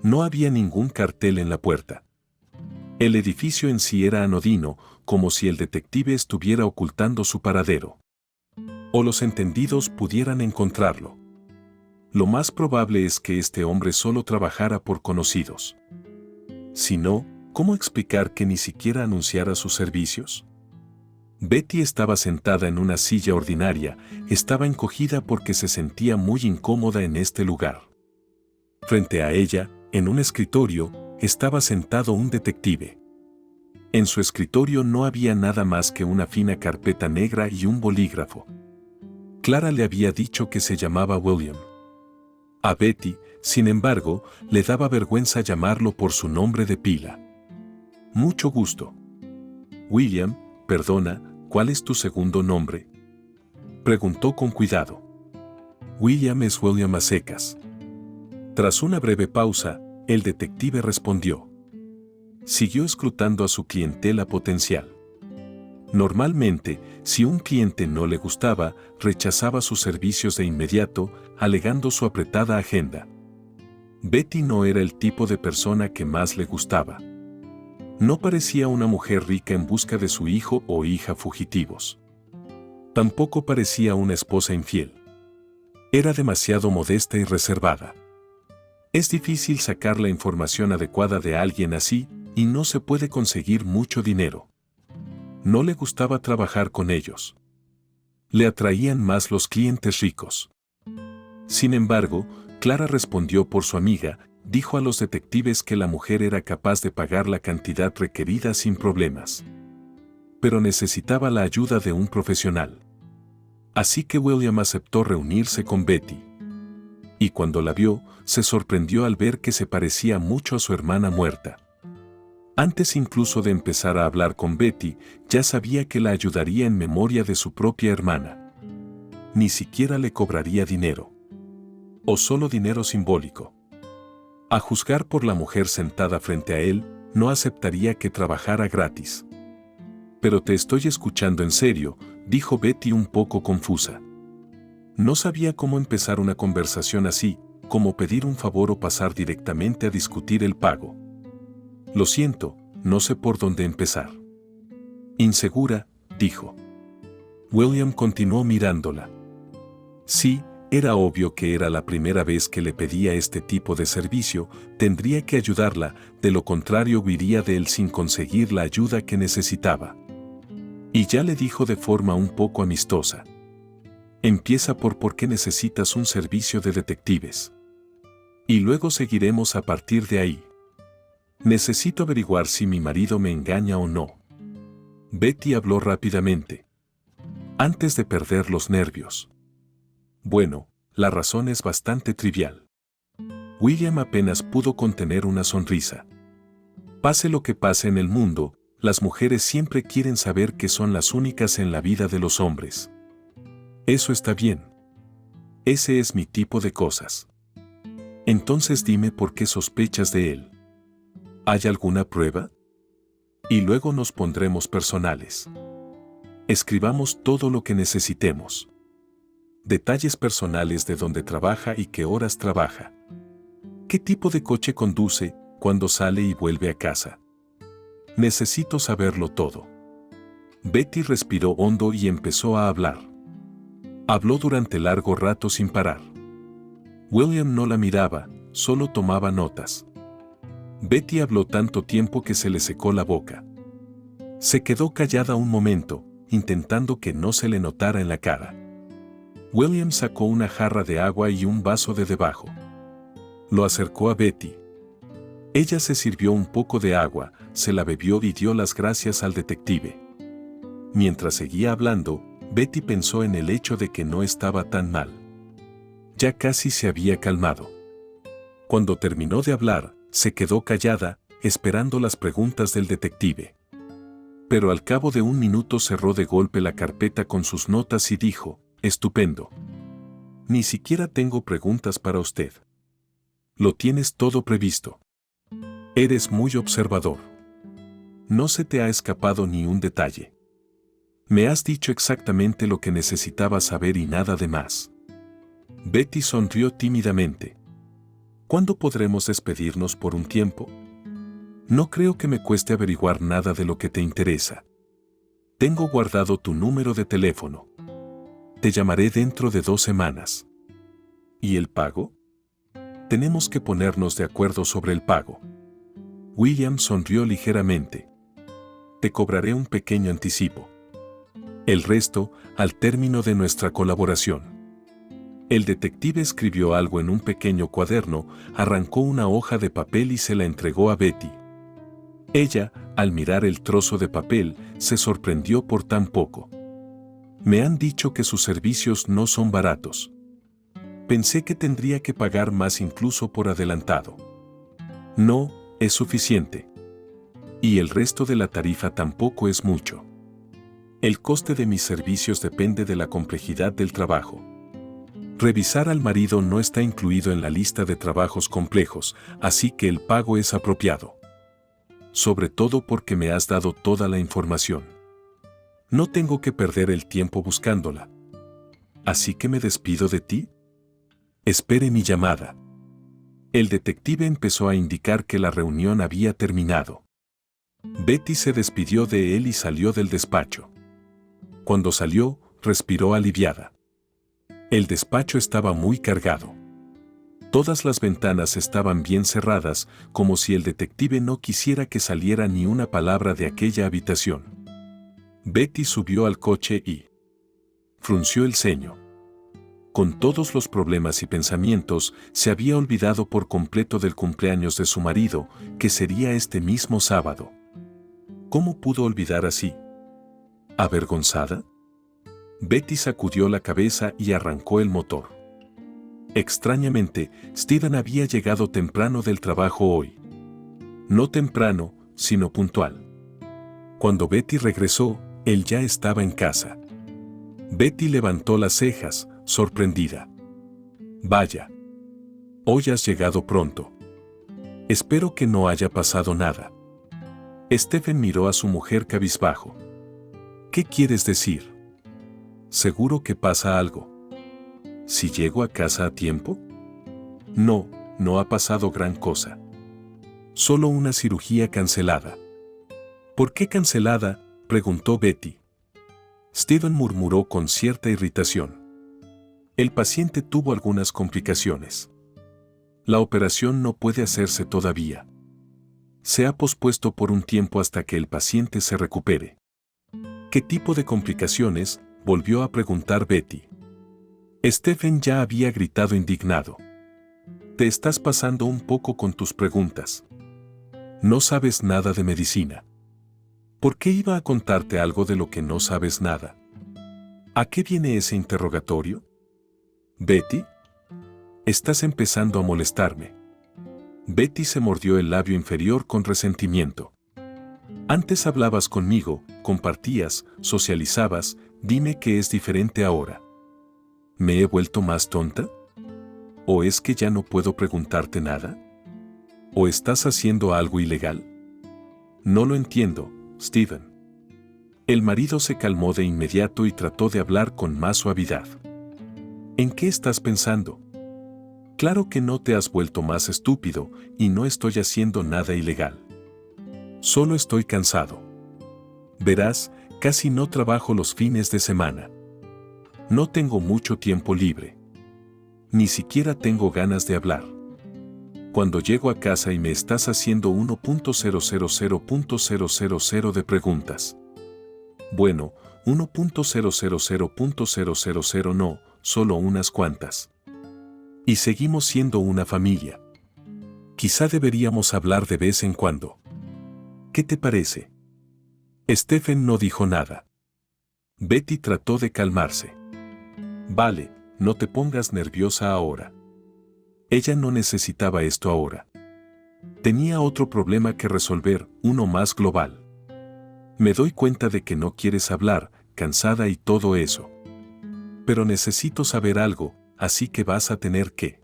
No había ningún cartel en la puerta. El edificio en sí era anodino, como si el detective estuviera ocultando su paradero. O los entendidos pudieran encontrarlo. Lo más probable es que este hombre solo trabajara por conocidos. Si no, ¿cómo explicar que ni siquiera anunciara sus servicios? Betty estaba sentada en una silla ordinaria, estaba encogida porque se sentía muy incómoda en este lugar. Frente a ella, en un escritorio, estaba sentado un detective. En su escritorio no había nada más que una fina carpeta negra y un bolígrafo. Clara le había dicho que se llamaba William. A Betty, sin embargo, le daba vergüenza llamarlo por su nombre de pila. Mucho gusto. William, perdona, ¿cuál es tu segundo nombre? Preguntó con cuidado. William es William a secas. Tras una breve pausa, el detective respondió. Siguió escrutando a su clientela potencial. Normalmente, si un cliente no le gustaba, rechazaba sus servicios de inmediato, alegando su apretada agenda. Betty no era el tipo de persona que más le gustaba. No parecía una mujer rica en busca de su hijo o hija fugitivos. Tampoco parecía una esposa infiel. Era demasiado modesta y reservada. Es difícil sacar la información adecuada de alguien así, y no se puede conseguir mucho dinero. No le gustaba trabajar con ellos. Le atraían más los clientes ricos. Sin embargo, Clara respondió por su amiga, dijo a los detectives que la mujer era capaz de pagar la cantidad requerida sin problemas. Pero necesitaba la ayuda de un profesional. Así que William aceptó reunirse con Betty. Y cuando la vio, se sorprendió al ver que se parecía mucho a su hermana muerta. Antes incluso de empezar a hablar con Betty, ya sabía que la ayudaría en memoria de su propia hermana. Ni siquiera le cobraría dinero. O solo dinero simbólico. A juzgar por la mujer sentada frente a él, no aceptaría que trabajara gratis. Pero te estoy escuchando en serio, dijo Betty un poco confusa. No sabía cómo empezar una conversación así, como pedir un favor o pasar directamente a discutir el pago. Lo siento, no sé por dónde empezar. Insegura, dijo. William continuó mirándola. Sí, era obvio que era la primera vez que le pedía este tipo de servicio, tendría que ayudarla, de lo contrario huiría de él sin conseguir la ayuda que necesitaba. Y ya le dijo de forma un poco amistosa. Empieza por qué necesitas un servicio de detectives. Y luego seguiremos a partir de ahí. Necesito averiguar si mi marido me engaña o no. Betty habló rápidamente. Antes de perder los nervios. Bueno, la razón es bastante trivial. William apenas pudo contener una sonrisa. Pase lo que pase en el mundo, las mujeres siempre quieren saber que son las únicas en la vida de los hombres. Eso está bien. Ese es mi tipo de cosas. Entonces dime por qué sospechas de él. ¿Hay alguna prueba? Y luego nos pondremos personales. Escribamos todo lo que necesitemos. Detalles personales de dónde trabaja y qué horas trabaja. ¿Qué tipo de coche conduce, cuándo sale y vuelve a casa? Necesito saberlo todo. Betty respiró hondo y empezó a hablar. Habló durante largo rato sin parar. William no la miraba, solo tomaba notas. Betty habló tanto tiempo que se le secó la boca. Se quedó callada un momento, intentando que no se le notara en la cara. William sacó una jarra de agua y un vaso de debajo. Lo acercó a Betty. Ella se sirvió un poco de agua, se la bebió y dio las gracias al detective. Mientras seguía hablando, Betty pensó en el hecho de que no estaba tan mal. Ya casi se había calmado. Cuando terminó de hablar, se quedó callada, esperando las preguntas del detective. Pero al cabo de un minuto cerró de golpe la carpeta con sus notas y dijo, «Estupendo. Ni siquiera tengo preguntas para usted. Lo tienes todo previsto. Eres muy observador. No se te ha escapado ni un detalle. Me has dicho exactamente lo que necesitaba saber y nada de más». Betty sonrió tímidamente. ¿Cuándo podremos despedirnos por un tiempo? No creo que me cueste averiguar nada de lo que te interesa. Tengo guardado tu número de teléfono. Te llamaré dentro de 2 semanas. ¿Y el pago? Tenemos que ponernos de acuerdo sobre el pago. William sonrió ligeramente. Te cobraré un pequeño anticipo. El resto, al término de nuestra colaboración. El detective escribió algo en un pequeño cuaderno, arrancó una hoja de papel y se la entregó a Betty. Ella, al mirar el trozo de papel, se sorprendió por tan poco. Me han dicho que sus servicios no son baratos. Pensé que tendría que pagar más incluso por adelantado. No, es suficiente. Y el resto de la tarifa tampoco es mucho. El coste de mis servicios depende de la complejidad del trabajo. Revisar al marido no está incluido en la lista de trabajos complejos, así que el pago es apropiado. Sobre todo porque me has dado toda la información. No tengo que perder el tiempo buscándola. ¿Así que me despido de ti? Espere mi llamada. El detective empezó a indicar que la reunión había terminado. Betty se despidió de él y salió del despacho. Cuando salió, respiró aliviada. El despacho estaba muy cargado. Todas las ventanas estaban bien cerradas, como si el detective no quisiera que saliera ni una palabra de aquella habitación. Betty subió al coche y frunció el ceño. Con todos los problemas y pensamientos, se había olvidado por completo del cumpleaños de su marido, que sería este mismo sábado. ¿Cómo pudo olvidar así? ¿Avergonzada? Betty sacudió la cabeza y arrancó el motor. Extrañamente, Steven había llegado temprano del trabajo hoy. No temprano, sino puntual. Cuando Betty regresó, él ya estaba en casa. Betty levantó las cejas, sorprendida. Vaya. Hoy has llegado pronto. Espero que no haya pasado nada. Stephen miró a su mujer cabizbajo. ¿Qué quieres decir? Seguro que pasa algo. ¿Si llego a casa a tiempo? No, no ha pasado gran cosa. Solo una cirugía cancelada. ¿Por qué cancelada?, preguntó Betty. Steven murmuró con cierta irritación. El paciente tuvo algunas complicaciones. La operación no puede hacerse todavía. Se ha pospuesto por un tiempo hasta que el paciente se recupere. ¿Qué tipo de complicaciones?, volvió a preguntar Betty. Stephen ya había gritado indignado. Te estás pasando un poco con tus preguntas. No sabes nada de medicina. ¿Por qué iba a contarte algo de lo que no sabes nada? ¿A qué viene ese interrogatorio? ¿Betty? Estás empezando a molestarme. Betty se mordió el labio inferior con resentimiento. Antes hablabas conmigo, compartías, socializabas, dime qué es diferente ahora. ¿Me he vuelto más tonta? ¿O es que ya no puedo preguntarte nada? ¿O estás haciendo algo ilegal? No lo entiendo, Steven. El marido se calmó de inmediato y trató de hablar con más suavidad. ¿En qué estás pensando? Claro que no te has vuelto más estúpido y no estoy haciendo nada ilegal. Solo estoy cansado. Verás, casi no trabajo los fines de semana. No tengo mucho tiempo libre. Ni siquiera tengo ganas de hablar. Cuando llego a casa y me estás haciendo 1.000.000 de preguntas. Bueno, 1.000.000 no, solo unas cuantas. Y seguimos siendo una familia. Quizá deberíamos hablar de vez en cuando. ¿Qué te parece? Stephen no dijo nada. Betty trató de calmarse. Vale, no te pongas nerviosa ahora. Ella no necesitaba esto ahora. Tenía otro problema que resolver, uno más global. Me doy cuenta de que no quieres hablar, cansada y todo eso. Pero necesito saber algo, así que vas a tener que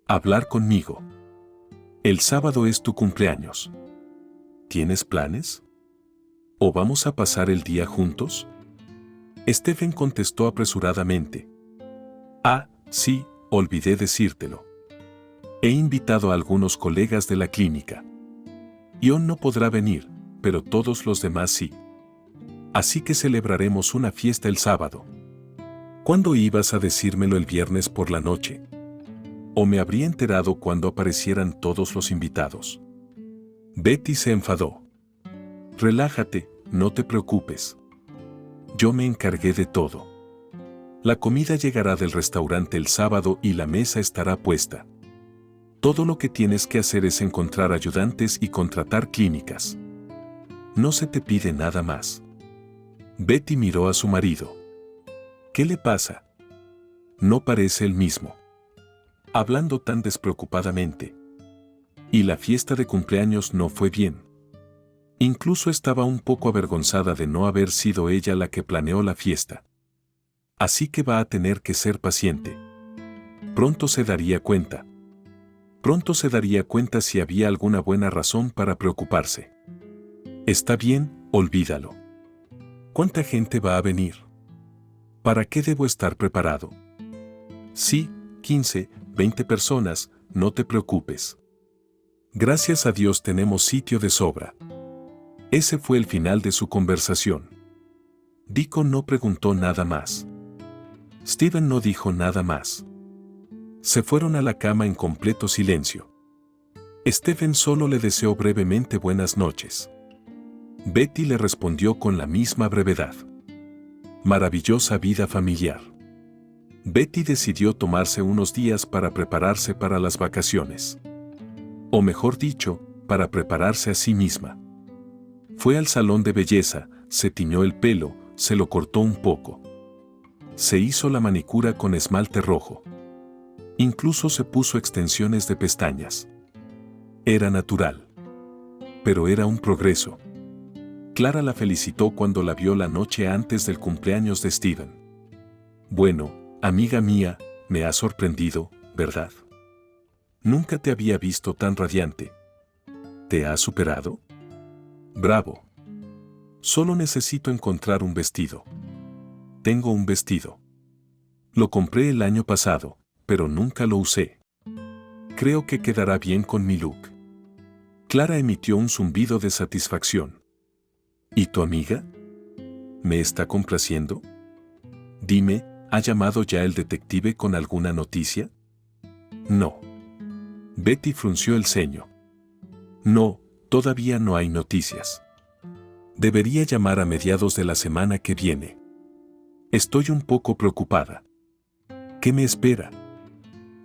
hablar conmigo. El sábado es tu cumpleaños. ¿Tienes planes? ¿O vamos a pasar el día juntos? Stephen contestó apresuradamente. Ah, sí, olvidé decírtelo. He invitado a algunos colegas de la clínica. Ion no podrá venir, pero todos los demás sí. Así que celebraremos una fiesta el sábado. ¿Cuándo ibas a decírmelo el viernes por la noche? ¿O me habría enterado cuando aparecieran todos los invitados? Betty se enfadó. Relájate, no te preocupes. Yo me encargué de todo. La comida llegará del restaurante el sábado y la mesa estará puesta. Todo lo que tienes que hacer es encontrar ayudantes y contratar clínicas. No se te pide nada más. Betty miró a su marido. ¿Qué le pasa? No parece el mismo. Hablando tan despreocupadamente. Y la fiesta de cumpleaños no fue bien. Incluso estaba un poco avergonzada de no haber sido ella la que planeó la fiesta. Así que va a tener que ser paciente. Pronto se daría cuenta. Pronto se daría cuenta si había alguna buena razón para preocuparse. Está bien, olvídalo. ¿Cuánta gente va a venir? ¿Para qué debo estar preparado? Sí, 15, 20 personas, no te preocupes. Gracias a Dios tenemos sitio de sobra. Ese fue el final de su conversación. Deacon no preguntó nada más. Steven no dijo nada más. Se fueron a la cama en completo silencio. Stephen solo le deseó brevemente buenas noches. Betty le respondió con la misma brevedad. Maravillosa vida familiar. Betty decidió tomarse unos días para prepararse para las vacaciones. O mejor dicho, para prepararse a sí misma. Fue al salón de belleza, se tiñó el pelo, se lo cortó un poco. Se hizo la manicura con esmalte rojo. Incluso se puso extensiones de pestañas. Era natural. Pero era un progreso. Clara la felicitó cuando la vio la noche antes del cumpleaños de Steven. Bueno, amiga mía, me has sorprendido, ¿verdad? Nunca te había visto tan radiante. ¿Te has superado? Bravo. Solo necesito encontrar un vestido. Tengo un vestido. Lo compré el año pasado, pero nunca lo usé. Creo que quedará bien con mi look. Clara emitió un zumbido de satisfacción. ¿Y tu amiga? ¿Me está complaciendo? Dime, ¿ha llamado ya el detective con alguna noticia? No. Betty frunció el ceño. No, todavía no hay noticias. Debería llamar a mediados de la semana que viene. Estoy un poco preocupada. ¿Qué me espera?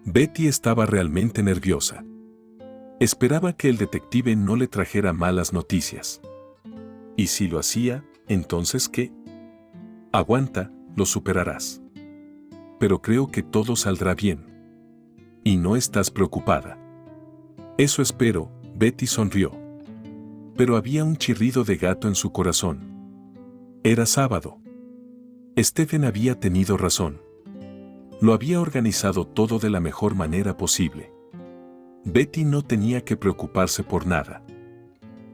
Betty estaba realmente nerviosa. Esperaba que el detective no le trajera malas noticias. ¿Y si lo hacía, entonces qué? Aguanta, lo superarás. Pero creo que todo saldrá bien. Y no estás preocupada. Eso espero, Betty sonrió. Pero había un chirrido de gato en su corazón. Era sábado. Stephen había tenido razón. Lo había organizado todo de la mejor manera posible. Betty no tenía que preocuparse por nada.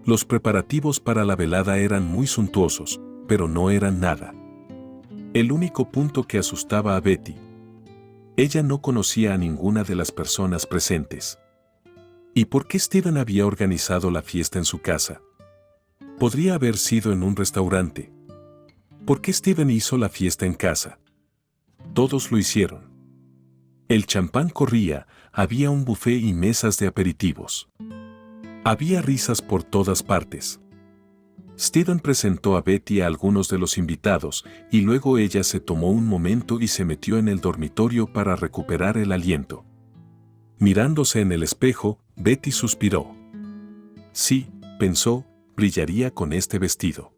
Los preparativos para la velada eran muy suntuosos, pero no eran nada. El único punto que asustaba a Betty. Ella no conocía a ninguna de las personas presentes. ¿Y por qué Steven había organizado la fiesta en su casa? Podría haber sido en un restaurante. ¿Por qué Steven hizo la fiesta en casa? Todos lo hicieron. El champán corría, había un buffet y mesas de aperitivos. Había risas por todas partes. Steven presentó a Betty a algunos de los invitados y luego ella se tomó un momento y se metió en el dormitorio para recuperar el aliento. Mirándose en el espejo, Betty suspiró. Sí, pensó, brillaría con este vestido.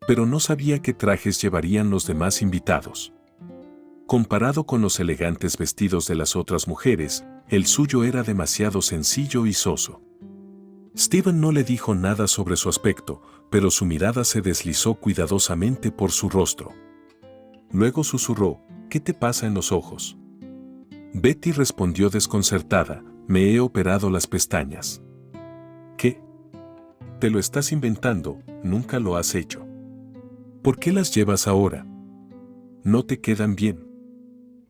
Pero no sabía qué trajes llevarían los demás invitados. Comparado con los elegantes vestidos de las otras mujeres, el suyo era demasiado sencillo y soso. Steven no le dijo nada sobre su aspecto, pero su mirada se deslizó cuidadosamente por su rostro. Luego susurró, ¿qué te pasa en los ojos? Betty respondió desconcertada, me he operado las pestañas. ¿Qué? Te lo estás inventando, nunca lo has hecho. ¿Por qué las llevas ahora? No te quedan bien.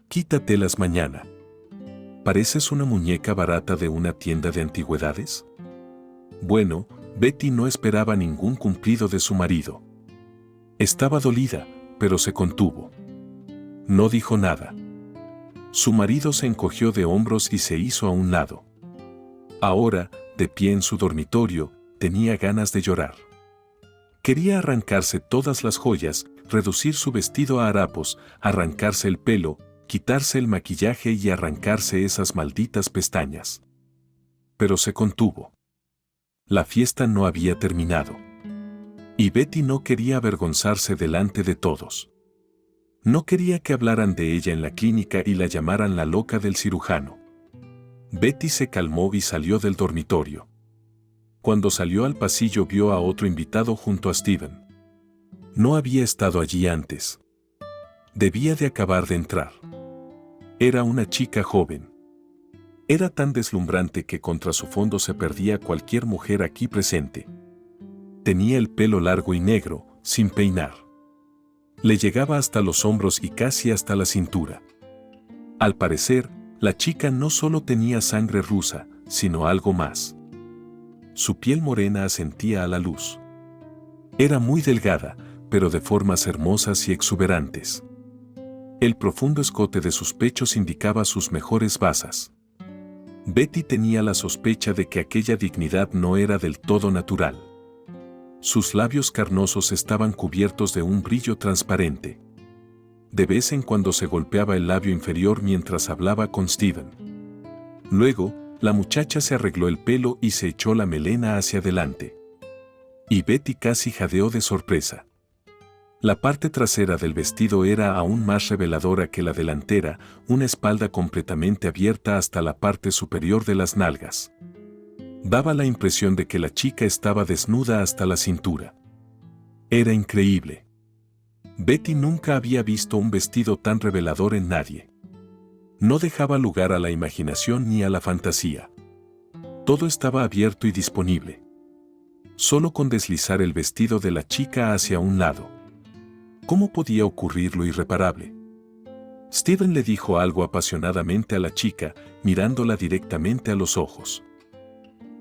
Quítatelas mañana. ¿Pareces una muñeca barata de una tienda de antigüedades? Bueno, Betty no esperaba ningún cumplido de su marido. Estaba dolida, pero se contuvo. No dijo nada. Su marido se encogió de hombros y se hizo a un lado. Ahora, de pie en su dormitorio, tenía ganas de llorar. Quería arrancarse todas las joyas, reducir su vestido a harapos, arrancarse el pelo, quitarse el maquillaje y arrancarse esas malditas pestañas. Pero se contuvo. La fiesta no había terminado. Y Betty no quería avergonzarse delante de todos. No quería que hablaran de ella en la clínica y la llamaran la loca del cirujano. Betty se calmó y salió del dormitorio. Cuando salió al pasillo vio a otro invitado junto a Steven. No había estado allí antes. Debía de acabar de entrar. Era una chica joven. Era tan deslumbrante que contra su fondo se perdía cualquier mujer aquí presente. Tenía el pelo largo y negro, sin peinar. Le llegaba hasta los hombros y casi hasta la cintura. Al parecer, la chica no solo tenía sangre rusa, sino algo más. Su piel morena asentía a la luz. Era muy delgada, pero de formas hermosas y exuberantes. El profundo escote de sus pechos indicaba sus mejores bazas. Betty tenía la sospecha de que aquella dignidad no era del todo natural. Sus labios carnosos estaban cubiertos de un brillo transparente. De vez en cuando se golpeaba el labio inferior mientras hablaba con Steven. Luego, la muchacha se arregló el pelo y se echó la melena hacia adelante. Y Betty casi jadeó de sorpresa. La parte trasera del vestido era aún más reveladora que la delantera, una espalda completamente abierta hasta la parte superior de las nalgas. Daba la impresión de que la chica estaba desnuda hasta la cintura. Era increíble. Betty nunca había visto un vestido tan revelador en nadie. No dejaba lugar a la imaginación ni a la fantasía. Todo estaba abierto y disponible. Solo con deslizar el vestido de la chica hacia un lado. ¿Cómo podía ocurrir lo irreparable? Steven le dijo algo apasionadamente a la chica, mirándola directamente a los ojos.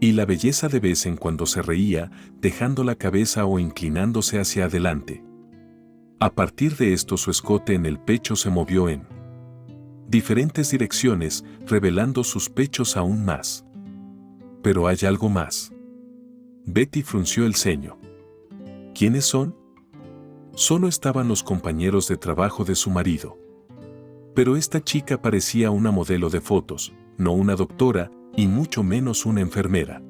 Y la belleza de vez en cuando se reía, dejando la cabeza o inclinándose hacia adelante. A partir de esto su escote en el pecho se movió en diferentes direcciones, revelando sus pechos aún más. Pero hay algo más. Betty frunció el ceño. ¿Quiénes son? Solo estaban los compañeros de trabajo de su marido. Pero esta chica parecía una modelo de fotos, no una doctora, y mucho menos una enfermera.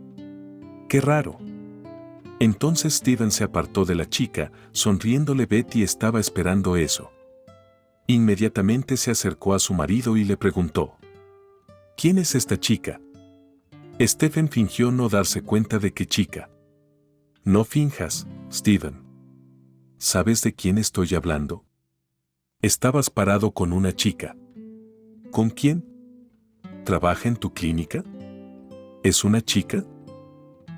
¡Qué raro! Entonces Steven se apartó de la chica, sonriéndole. Betty estaba esperando eso. Inmediatamente se acercó a su marido y le preguntó: ¿quién es esta chica? Stephen fingió no darse cuenta de qué chica. No finjas, Steven. ¿Sabes de quién estoy hablando? Estabas parado con una chica. ¿Con quién? ¿Trabaja en tu clínica? ¿Es una chica?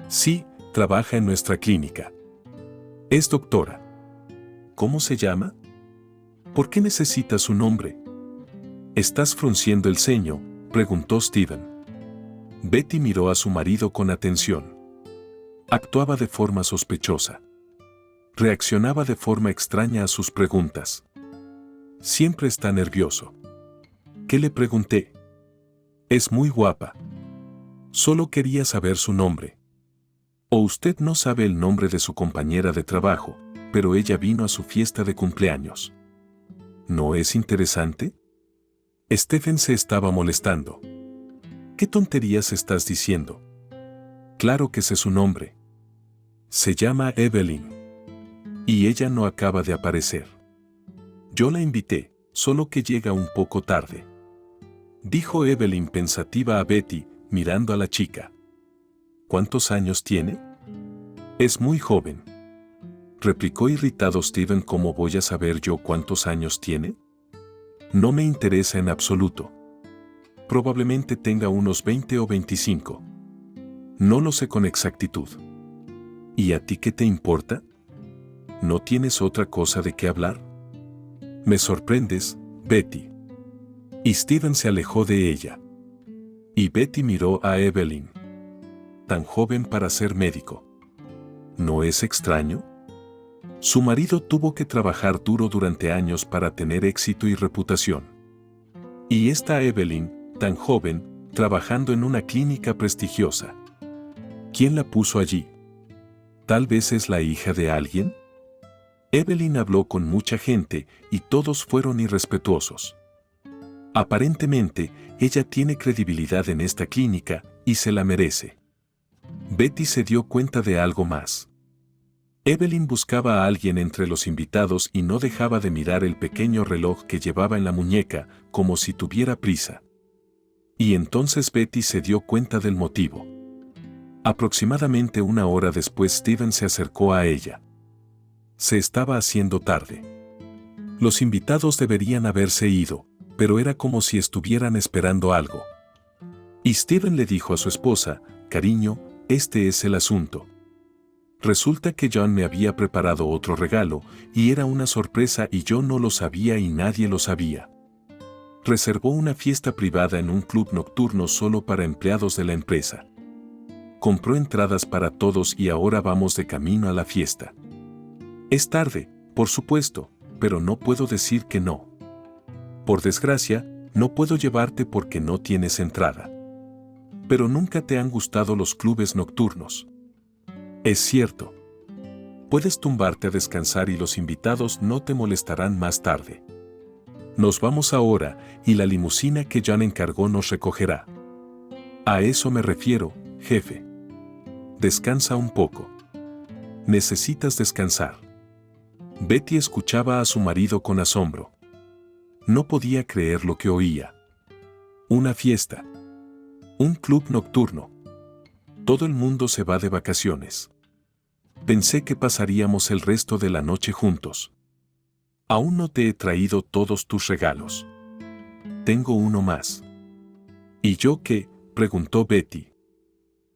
Sí, trabaja en nuestra clínica. Es doctora. ¿Cómo se llama? ¿Por qué necesitas su nombre? ¿Estás frunciendo el ceño?, preguntó Steven. Betty miró a su marido con atención. Actuaba de forma sospechosa. Reaccionaba de forma extraña a sus preguntas. Siempre está nervioso. ¿Qué le pregunté? Es muy guapa. Solo quería saber su nombre. O usted no sabe el nombre de su compañera de trabajo, pero ella vino a su fiesta de cumpleaños. ¿No es interesante? Stephen se estaba molestando. ¿Qué tonterías estás diciendo? Claro que sé su nombre. Se llama Evelyn. Y ella no acaba de aparecer. Yo la invité, solo que llega un poco tarde. Dijo Evelyn pensativa a Betty, mirando a la chica. ¿Cuántos años tiene? Es muy joven. Replicó irritado Steven. ¿Cómo voy a saber yo cuántos años tiene? No me interesa en absoluto. Probablemente tenga unos 20 o 25. No lo sé con exactitud. ¿Y a ti qué te importa? ¿No tienes otra cosa de qué hablar? Me sorprendes, Betty. Y Steven se alejó de ella. Y Betty miró a Evelyn. Tan joven para ser médico. ¿No es extraño? Su marido tuvo que trabajar duro durante años para tener éxito y reputación. Y esta Evelyn, tan joven, trabajando en una clínica prestigiosa. ¿Quién la puso allí? ¿Tal vez es la hija de alguien? Evelyn habló con mucha gente y todos fueron irrespetuosos. Aparentemente, ella tiene credibilidad en esta clínica y se la merece. Betty se dio cuenta de algo más. Evelyn buscaba a alguien entre los invitados y no dejaba de mirar el pequeño reloj que llevaba en la muñeca, como si tuviera prisa. Y entonces Betty se dio cuenta del motivo. Aproximadamente una hora después Steven se acercó a ella. Se estaba haciendo tarde. Los invitados deberían haberse ido, pero era como si estuvieran esperando algo. Y Steven le dijo a su esposa: cariño, este es el asunto. Resulta que John me había preparado otro regalo, y era una sorpresa y yo no lo sabía y nadie lo sabía. Reservó una fiesta privada en un club nocturno solo para empleados de la empresa. Compró entradas para todos y ahora vamos de camino a la fiesta. Es tarde, por supuesto, pero no puedo decir que no. Por desgracia, no puedo llevarte porque no tienes entrada. Pero nunca te han gustado los clubes nocturnos. Es cierto. Puedes tumbarte a descansar y los invitados no te molestarán más tarde. Nos vamos ahora y la limusina que John encargó nos recogerá. A eso me refiero, jefe. Descansa un poco. Necesitas descansar. Betty escuchaba a su marido con asombro. No podía creer lo que oía. Una fiesta. Un club nocturno. Todo el mundo se va de vacaciones. Pensé que pasaríamos el resto de la noche juntos. Aún no te he traído todos tus regalos. Tengo uno más. ¿Y yo qué?, preguntó Betty.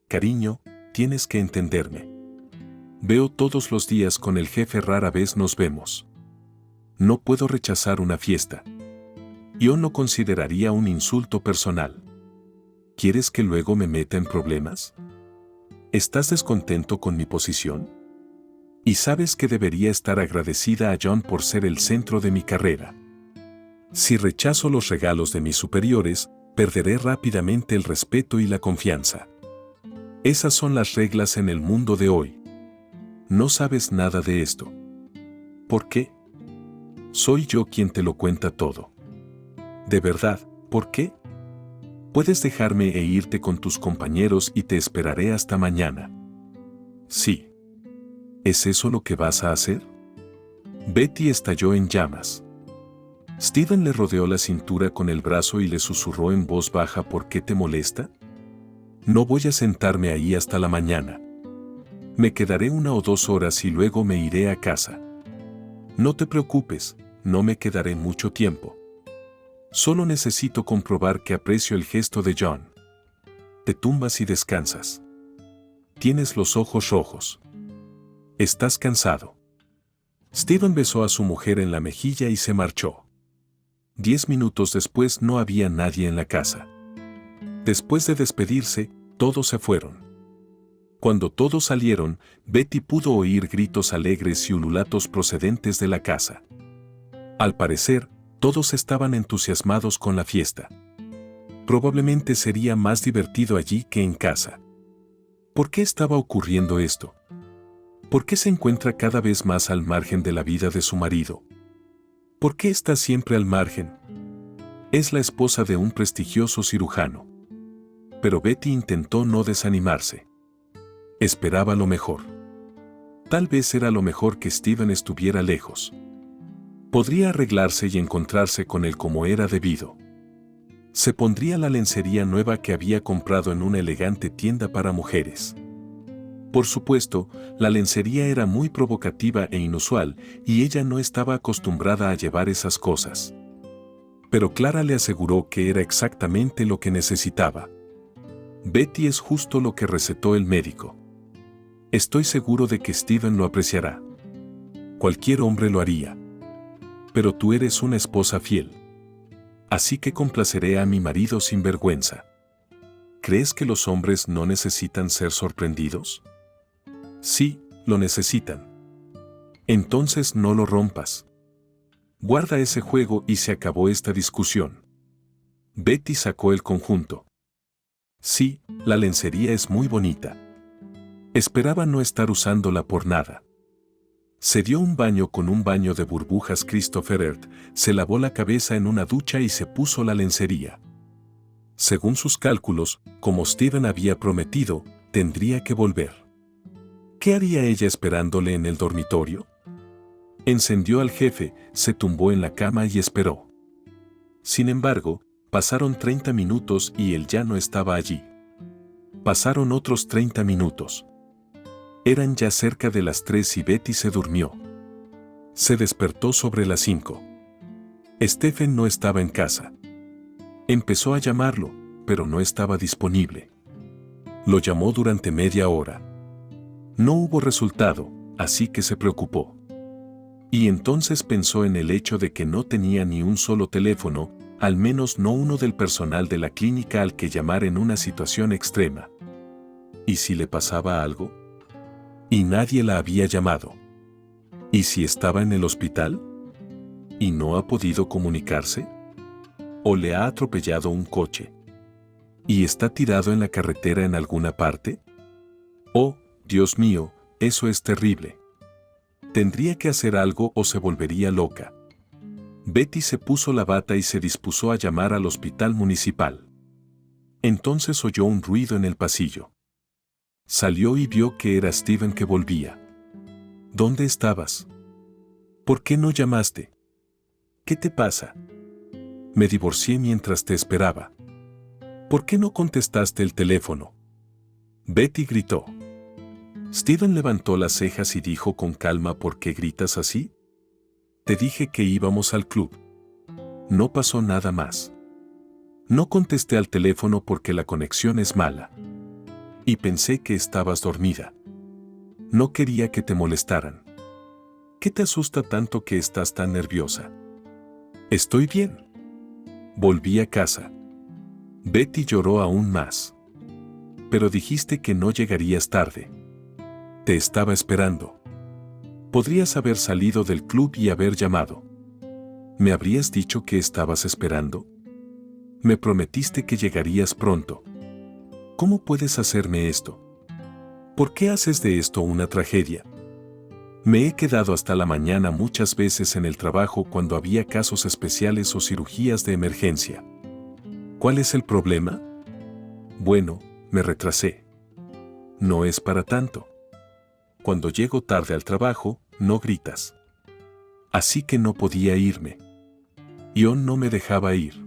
Cariño, tienes que entenderme. Veo todos los días con el jefe, rara vez nos vemos. No puedo rechazar una fiesta. Yo no consideraría un insulto personal. ¿Quieres que luego me meta en problemas? ¿Estás descontento con mi posición? Y sabes que debería estar agradecida a John por ser el centro de mi carrera. Si rechazo los regalos de mis superiores, perderé rápidamente el respeto y la confianza. Esas son las reglas en el mundo de hoy. No sabes nada de esto. ¿Por qué? Soy yo quien te lo cuenta todo. De verdad, ¿por qué? Puedes dejarme e irte con tus compañeros y te esperaré hasta mañana. Sí. ¿Es eso lo que vas a hacer? Betty estalló en llamas. Steven le rodeó la cintura con el brazo y le susurró en voz baja: ¿por qué te molesta? No voy a sentarme ahí hasta la mañana. Me quedaré 1 o 2 horas y luego me iré a casa. No te preocupes, no me quedaré mucho tiempo. Solo necesito comprobar que aprecio el gesto de John. Te tumbas y descansas. Tienes los ojos rojos. Estás cansado. Steven besó a su mujer en la mejilla y se marchó. 10 minutos después no había nadie en la casa. Después de despedirse, todos se fueron. Cuando todos salieron, Betty pudo oír gritos alegres y ululatos procedentes de la casa. Al parecer, todos estaban entusiasmados con la fiesta. Probablemente sería más divertido allí que en casa. ¿Por qué estaba ocurriendo esto? ¿Por qué se encuentra cada vez más al margen de la vida de su marido? ¿Por qué está siempre al margen? Es la esposa de un prestigioso cirujano. Pero Betty intentó no desanimarse. Esperaba lo mejor. Tal vez era lo mejor que Steven estuviera lejos. Podría arreglarse y encontrarse con él como era debido. Se pondría la lencería nueva que había comprado en una elegante tienda para mujeres. Por supuesto, la lencería era muy provocativa e inusual, y ella no estaba acostumbrada a llevar esas cosas. Pero Clara le aseguró que era exactamente lo que necesitaba. Betty es justo lo que recetó el médico. Estoy seguro de que Steven lo apreciará. Cualquier hombre lo haría. Pero tú eres una esposa fiel. Así que complaceré a mi marido sin vergüenza. ¿Crees que los hombres no necesitan ser sorprendidos? Sí, lo necesitan. Entonces no lo rompas. Guarda ese juego y se acabó esta discusión. Betty sacó el conjunto. Sí, la lencería es muy bonita. Esperaba no estar usándola por nada. Se dio un baño con un baño de burbujas Christopher Earth, se lavó la cabeza en una ducha y se puso la lencería. Según sus cálculos, como Steven había prometido, tendría que volver. ¿Qué haría ella esperándole en el dormitorio? Encendió al jefe, se tumbó en la cama y esperó. Sin embargo, pasaron 30 minutos y él ya no estaba allí. Pasaron otros 30 minutos. Eran ya cerca de las 3 y Betty se durmió. Se despertó sobre las 5. Stephen no estaba en casa. Empezó a llamarlo, pero no estaba disponible. Lo llamó durante media hora. No hubo resultado, así que se preocupó. Y entonces pensó en el hecho de que no tenía ni un solo teléfono, al menos no uno del personal de la clínica al que llamar en una situación extrema. ¿Y si le pasaba algo? Y nadie la había llamado. ¿Y si estaba en el hospital? ¿Y no ha podido comunicarse? ¿O le ha atropellado un coche? ¿Y está tirado en la carretera en alguna parte? Oh, Dios mío, eso es terrible. Tendría que hacer algo o se volvería loca. Betty se puso la bata y se dispuso a llamar al hospital municipal. Entonces oyó un ruido en el pasillo. Salió y vio que era Steven que volvía. ¿Dónde estabas? ¿Por qué no llamaste? ¿Qué te pasa? Me divorcié mientras te esperaba. ¿Por qué no contestaste el teléfono? Betty gritó. Steven levantó las cejas y dijo con calma: ¿por qué gritas así? Te dije que íbamos al club. No pasó nada más. No contesté al teléfono porque la conexión es mala. Y pensé que estabas dormida. No quería que te molestaran. ¿Qué te asusta tanto que estás tan nerviosa? Estoy bien. Volví a casa. Betty lloró aún más. Pero dijiste que no llegarías tarde. Te estaba esperando. Podrías haber salido del club y haber llamado. ¿Me habrías dicho que estabas esperando? Me prometiste que llegarías pronto. ¿Cómo puedes hacerme esto? ¿Por qué haces de esto una tragedia? Me he quedado hasta la mañana muchas veces en el trabajo cuando había casos especiales o cirugías de emergencia. ¿Cuál es el problema? Bueno, me retrasé. No es para tanto. Cuando llego tarde al trabajo, no gritas. Así que no podía irme. Ion no me dejaba ir.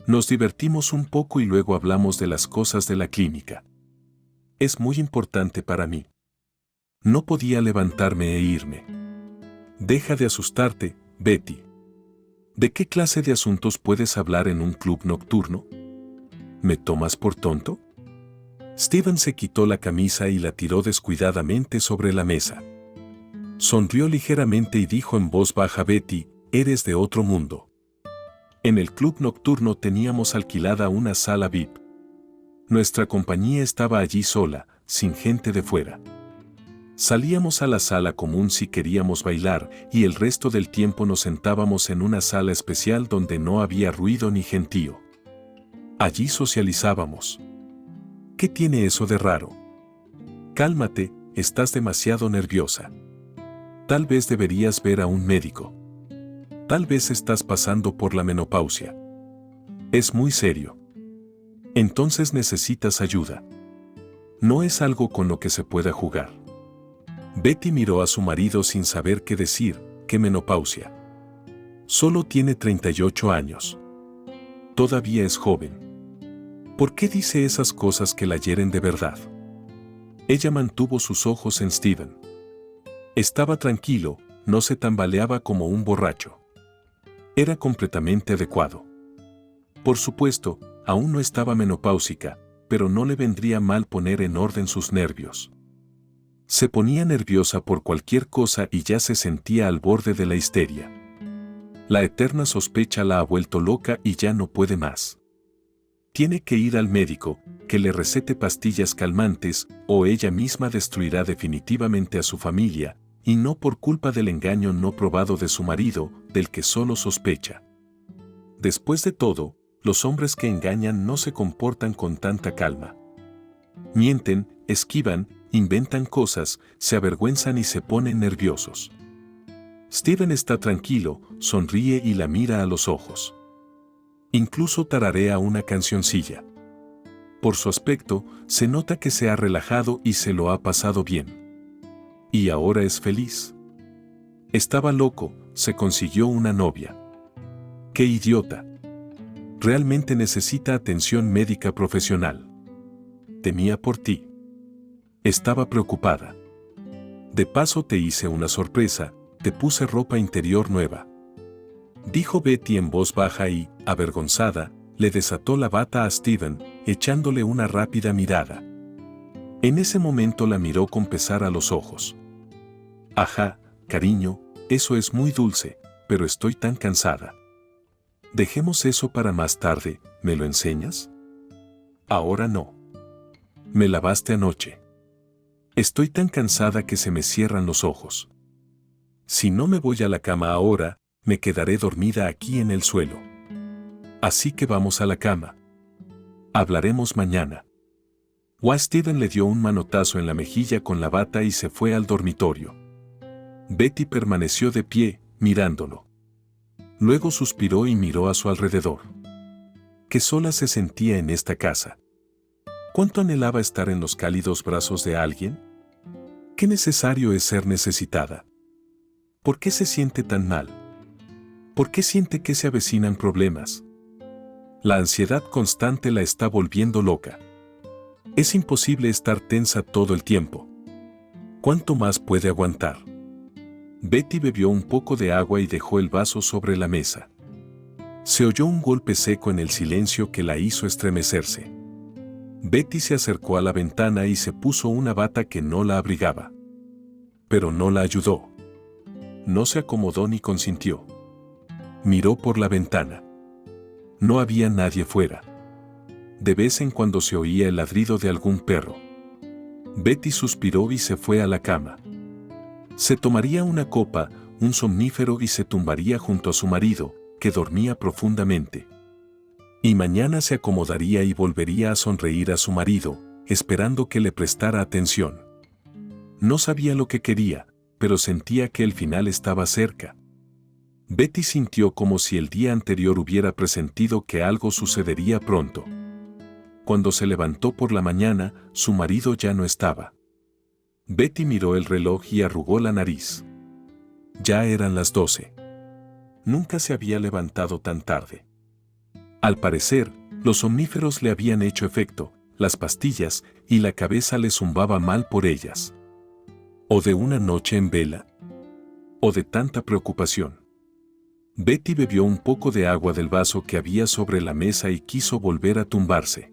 Nos divertimos un poco y luego hablamos de las cosas de la clínica. Es muy importante para mí. No podía levantarme e irme. Deja de asustarte, Betty. ¿De qué clase de asuntos puedes hablar en un club nocturno? ¿Me tomas por tonto? Steven se quitó la camisa y la tiró descuidadamente sobre la mesa. Sonrió ligeramente y dijo en voz baja: Betty, eres de otro mundo. En el club nocturno teníamos alquilada una sala VIP. Nuestra compañía estaba allí sola, sin gente de fuera. Salíamos a la sala común si queríamos bailar y el resto del tiempo nos sentábamos en una sala especial donde no había ruido ni gentío. Allí socializábamos. ¿Qué tiene eso de raro? Cálmate, estás demasiado nerviosa. Tal vez deberías ver a un médico. Tal vez estás pasando por la menopausia. Es muy serio. Entonces necesitas ayuda. No es algo con lo que se pueda jugar. Betty miró a su marido sin saber qué decir. ¿Qué menopausia? Solo tiene 38 años. Todavía es joven. ¿Por qué dice esas cosas que la hieren de verdad? Ella mantuvo sus ojos en Steven. Estaba tranquilo, no se tambaleaba como un borracho. Era completamente adecuado. Por supuesto, aún no estaba menopáusica, pero no le vendría mal poner en orden sus nervios. Se ponía nerviosa por cualquier cosa y ya se sentía al borde de la histeria. La eterna sospecha la ha vuelto loca y ya no puede más. Tiene que ir al médico, que le recete pastillas calmantes, o ella misma destruirá definitivamente a su familia, y no por culpa del engaño no probado de su marido, del que solo sospecha. Después de todo, los hombres que engañan no se comportan con tanta calma. Mienten, esquivan, inventan cosas, se avergüenzan y se ponen nerviosos. Steven está tranquilo, sonríe y la mira a los ojos. Incluso tararea una cancioncilla. Por su aspecto, se nota que se ha relajado y se lo ha pasado bien. Y ahora es feliz. Estaba loco, se consiguió una novia. ¡Qué idiota! Realmente necesita atención médica profesional. Temía por ti. Estaba preocupada. De paso te hice una sorpresa, te puse ropa interior nueva. Dijo Betty en voz baja y, avergonzada, le desató la bata a Steven, echándole una rápida mirada. En ese momento la miró con pesar a los ojos. Ajá, cariño, eso es muy dulce, pero estoy tan cansada. Dejemos eso para más tarde, ¿me lo enseñas? Ahora no. Me lavaste anoche. Estoy tan cansada que se me cierran los ojos. Si no me voy a la cama ahora, me quedaré dormida aquí en el suelo. Así que vamos a la cama. Hablaremos mañana. Steven le dio un manotazo en la mejilla con la bata y se fue al dormitorio. Betty permaneció de pie, mirándolo. Luego suspiró y miró a su alrededor. Qué sola se sentía en esta casa. ¿Cuánto anhelaba estar en los cálidos brazos de alguien? Qué necesario es ser necesitada. ¿Por qué se siente tan mal? ¿Por qué siente que se avecinan problemas? La ansiedad constante la está volviendo loca. Es imposible estar tensa todo el tiempo. ¿Cuánto más puede aguantar? Betty bebió un poco de agua y dejó el vaso sobre la mesa. Se oyó un golpe seco en el silencio que la hizo estremecerse. Betty se acercó a la ventana y se puso una bata que no la abrigaba. Pero no la ayudó. No se acomodó ni consintió. Miró por la ventana. No había nadie fuera. De vez en cuando se oía el ladrido de algún perro. Betty suspiró y se fue a la cama. Se tomaría una copa, un somnífero y se tumbaría junto a su marido, que dormía profundamente. Y mañana se acomodaría y volvería a sonreír a su marido, esperando que le prestara atención. No sabía lo que quería, pero sentía que el final estaba cerca. Betty sintió como si el día anterior hubiera presentido que algo sucedería pronto. Cuando se levantó por la mañana, su marido ya no estaba. Betty miró el reloj y arrugó la nariz. Ya eran las 12. Nunca se había levantado tan tarde. Al parecer, los somníferos le habían hecho efecto, las pastillas, y la cabeza le zumbaba mal por ellas. ¿O de una noche en vela? ¿O de tanta preocupación? Betty bebió un poco de agua del vaso que había sobre la mesa y quiso volver a tumbarse.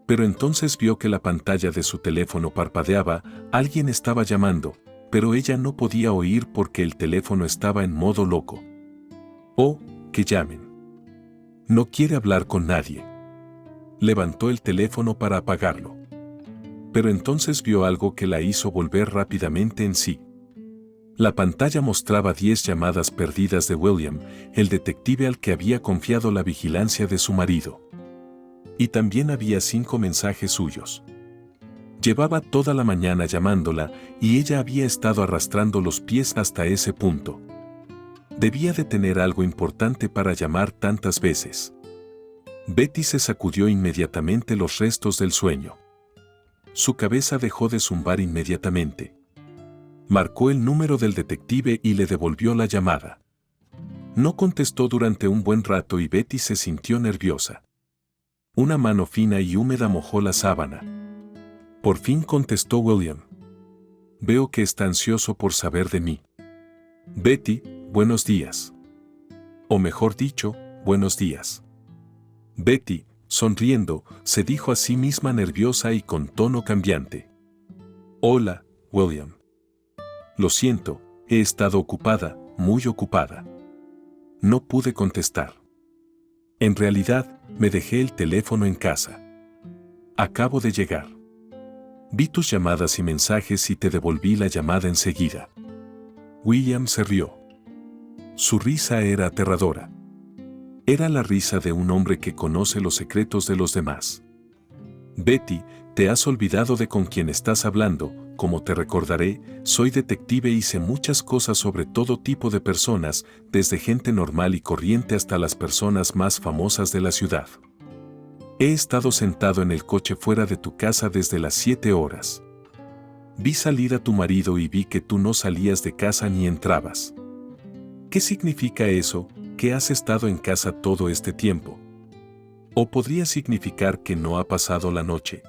Pero entonces vio que la pantalla de su teléfono parpadeaba, alguien estaba llamando, pero ella no podía oír porque el teléfono estaba en modo loco. Oh, que llamen. No quiere hablar con nadie. Levantó el teléfono para apagarlo. Pero entonces vio algo que la hizo volver rápidamente en sí. La pantalla mostraba 10 llamadas perdidas de William, el detective al que había confiado la vigilancia de su marido. Y también había 5 mensajes suyos. Llevaba toda la mañana llamándola y ella había estado arrastrando los pies hasta ese punto. Debía de tener algo importante para llamar tantas veces. Betty se sacudió inmediatamente los restos del sueño. Su cabeza dejó de zumbar inmediatamente. Marcó el número del detective y le devolvió la llamada. No contestó durante un buen rato y Betty se sintió nerviosa. Una mano fina y húmeda mojó la sábana. Por fin contestó William. Veo que está ansioso por saber de mí. Betty, buenos días. O mejor dicho, buenos días. Betty, sonriendo, se dijo a sí misma nerviosa y con tono cambiante. Hola, William. Lo siento, he estado ocupada, muy ocupada. No pude contestar. En realidad, me dejé el teléfono en casa. Acabo de llegar. Vi tus llamadas y mensajes y te devolví la llamada enseguida. William se rió. Su risa era aterradora. Era la risa de un hombre que conoce los secretos de los demás. Betty, te has olvidado de con quién estás hablando. Como te recordaré, soy detective y sé muchas cosas sobre todo tipo de personas, desde gente normal y corriente hasta las personas más famosas de la ciudad. He estado sentado en el coche fuera de tu casa desde las 7 horas. Vi salir a tu marido y vi que tú no salías de casa ni entrabas. ¿Qué significa eso, que has estado en casa todo este tiempo? ¿O podría significar que no ha pasado la noche?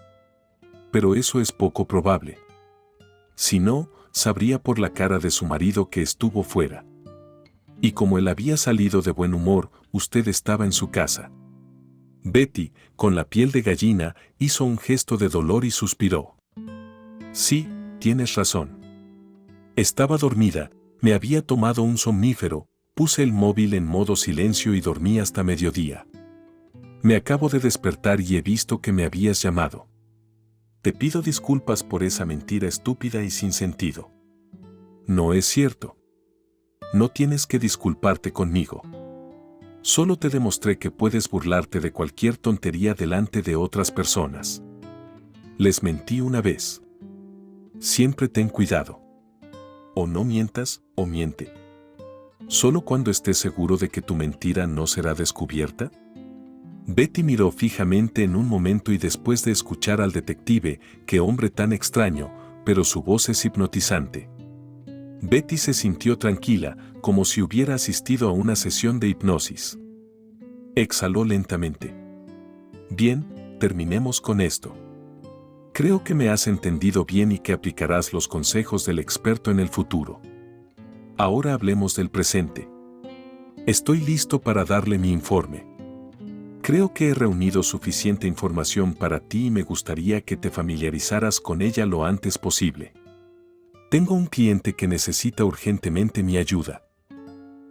Pero eso es poco probable. Si no, sabría por la cara de su marido que estuvo fuera. Y como él había salido de buen humor, usted estaba en su casa. Betty, con la piel de gallina, hizo un gesto de dolor y suspiró. Sí, tienes razón. Estaba dormida, me había tomado un somnífero, puse el móvil en modo silencio y dormí hasta mediodía. Me acabo de despertar y he visto que me habías llamado. Te pido disculpas por esa mentira estúpida y sin sentido. No es cierto. No tienes que disculparte conmigo. Solo te demostré que puedes burlarte de cualquier tontería delante de otras personas. Les mentí una vez. Siempre ten cuidado. O no mientas, o miente. Solo cuando estés seguro de que tu mentira no será descubierta. Betty miró fijamente en un momento y después de escuchar al detective, qué hombre tan extraño, pero su voz es hipnotizante. Betty se sintió tranquila, como si hubiera asistido a una sesión de hipnosis. Exhaló lentamente. Bien, terminemos con esto. Creo que me has entendido bien y que aplicarás los consejos del experto en el futuro. Ahora hablemos del presente. Estoy listo para darle mi informe. Creo que he reunido suficiente información para ti y me gustaría que te familiarizaras con ella lo antes posible. Tengo un cliente que necesita urgentemente mi ayuda.